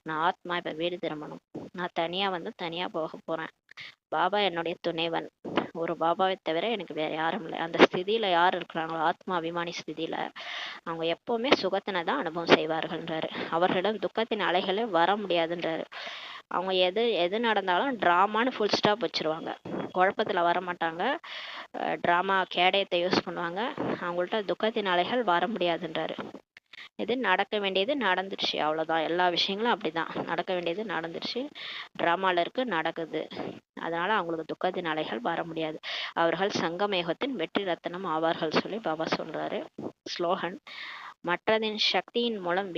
நான் ஆத்மா இப்ப வீடு திரும்பணும், நான் தனியா போக போறேன், பாபா என்னுடைய துணைவன், ஒரு பாபாவை தவிர எனக்கு வேற யாரும் இல்லை, அந்த ஸ்திதியில யார் இருக்கிறாங்களோ ஆத்மா அபிமானி ஸ்திதியில அவங்க எப்பவுமே சுகத்தினை தான் அனுபவம் செய்வார்கள்ன்றாரு. அவர்களிடம் துக்கத்தின் அலைகளே வர முடியாதுன்றாரு. அவங்க எது நடந்தாலும் டிராமான்னு ஃபுல் ஸ்டாப் வச்சிருவாங்க, குழப்பத்துல வர மாட்டாங்க. டிராமா கேடயத்தை யூஸ் பண்ணுவாங்க. அவங்கள்ட்ட துக்கத்தின் அலைகள் வர முடியாதுன்றாரு. இது நடக்க வேண்டியது நடந்துருச்சு, அவ்வளவுதான். எல்லா விஷயங்களும் அப்படிதான், நடக்க வேண்டியது நடந்துருச்சு, டிராமால இருக்கு, நடக்குது. அதனால அவங்களுக்கு துக்கத்தின் அலைகள் வர முடியாது. அவர்கள் சங்கமேகத்தின் வெற்றி ரத்தனம் ஆவார்கள் சொல்லி பாபா சொல்றாரு. ஸ்லோகன்: மாற்றத்தின் சக்தியின் மூலம்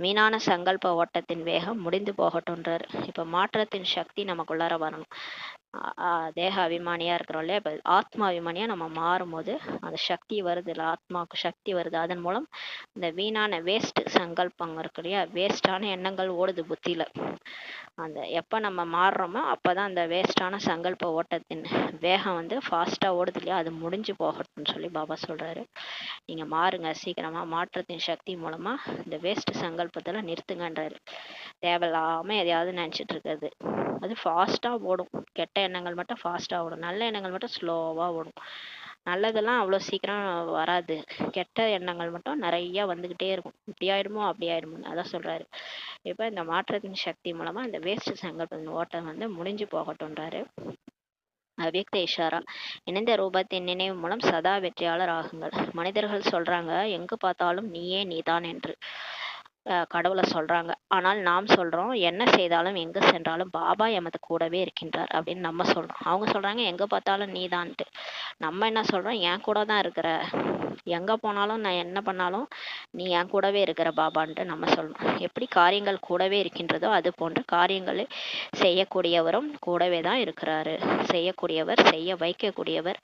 வீணான சங்கல்ப ஓட்டத்தின் வேகம் முடிந்து போகட்டும்ன்றார். இப்ப மாற்றத்தின் சக்தி நமக்குள்ளார வரணும். தேக அபிமானியா இருக்கிறோம் இல்லையா, இப்ப ஆத்மா அபிமானியா நம்ம மாறும்போது அந்த சக்தி வருது இல்லை, ஆத்மாவுக்கு சக்தி வருது. அதன் மூலம் இந்த வீணான வேஸ்ட் சங்கல்பங்க இருக்கு இல்லையா, வேஸ்டான எண்ணங்கள் ஓடுது புத்தியில. அந்த எப்ப நம்ம மாறுறோமோ அப்பதான் அந்த வேஸ்டான சங்கல்ப ஓட்டத்தின் வேகம் வந்து ஃபாஸ்டா ஓடுது இல்லையா, அது முடிஞ்சு போகட்டும்னு சொல்லி பாபா சொல்றாரு. நீங்க மாறுங்க சீக்கிரமா, மாற்றத்தின் சக்தி மூலமா இந்த வேஸ்ட் சங்கல்பத்துல நிறுத்துங்கன்றாரு. தேவையில்லாம எதையாவது நினைச்சிட்டு இருக்கிறது அது ஃபாஸ்டா ஓடும். கெட்ட எண்ணங்கள் மட்டும் ஃபாஸ்டா ஓடும், நல்ல எண்ணங்கள் மட்டும் ஸ்லோவா ஓடும். நல்லதெல்லாம் அவ்வளோ சீக்கிரம் வராது, கெட்ட எண்ணங்கள் மட்டும் நிறைய வந்துகிட்டே இருக்கும். இப்படி ஆயிடுமோ அப்படி ஆயிடுமோ, அதான் சொல்றாரு. இப்ப இந்த மாற்றத்தின் சக்தி மூலமா இந்த வேஸ்ட் சங்கல்பத்தின் ஓட்டம் வந்து முடிஞ்சு போகட்டும்ன்றாரு. அவ்யக்த இஷாரா: இணைந்த ரூபத்தின் நினைவு மூலம் சதா வெற்றியாளர் ஆகுங்கள். மனிதர்கள் சொல்றாங்க எங்கு பார்த்தாலும் நீயே நீதான் என்று, கடவுளை சொல்றாங்க. ஆனால் நாம் சொல்றோம் என்ன செய்தாலும் எங்கு சென்றாலும் பாபா எமது கூடவே இருக்கின்றார் அப்படின்னு நம்ம சொல்றோம். அவங்க சொல்றாங்க எங்க பார்த்தாலும் நீதான்ட்டு. நம்ம என்ன சொல்றோம், என் கூட தான் இருக்கிற, எங்க போனாலும் நான் என்ன பண்ணாலும் நீ என் கூடவே இருக்கிற பாபான்ட்டு நம்ம சொல்றோம். எப்படி காரியங்கள் கூடவே இருக்கின்றதோ அது போன்று காரியங்களை செய்யக்கூடியவரும் கூடவே தான் இருக்கிறாரு. செய்யக்கூடியவர், செய்ய வைக்கக்கூடியவர்,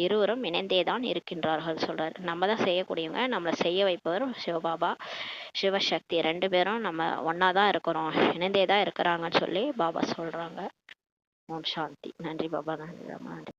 இருவரும் இணைந்தே தான் இருக்கின்றார்கள் சொல்றாரு. நம்ம தான் செய்யக்கூடியவங்க, நம்மளை செய்ய வைப்பவர் சிவபாபா சிவசக்தி, ரெண்டு பேரும் நம்ம ஒன்னாதான் இருக்கிறோம், இணைந்தே தான் இருக்கிறாங்கன்னு சொல்லி பாபா சொல்றாங்க. ஓம் சாந்தி. நன்றி பாபா. நன்றி ராமா. நன்றி.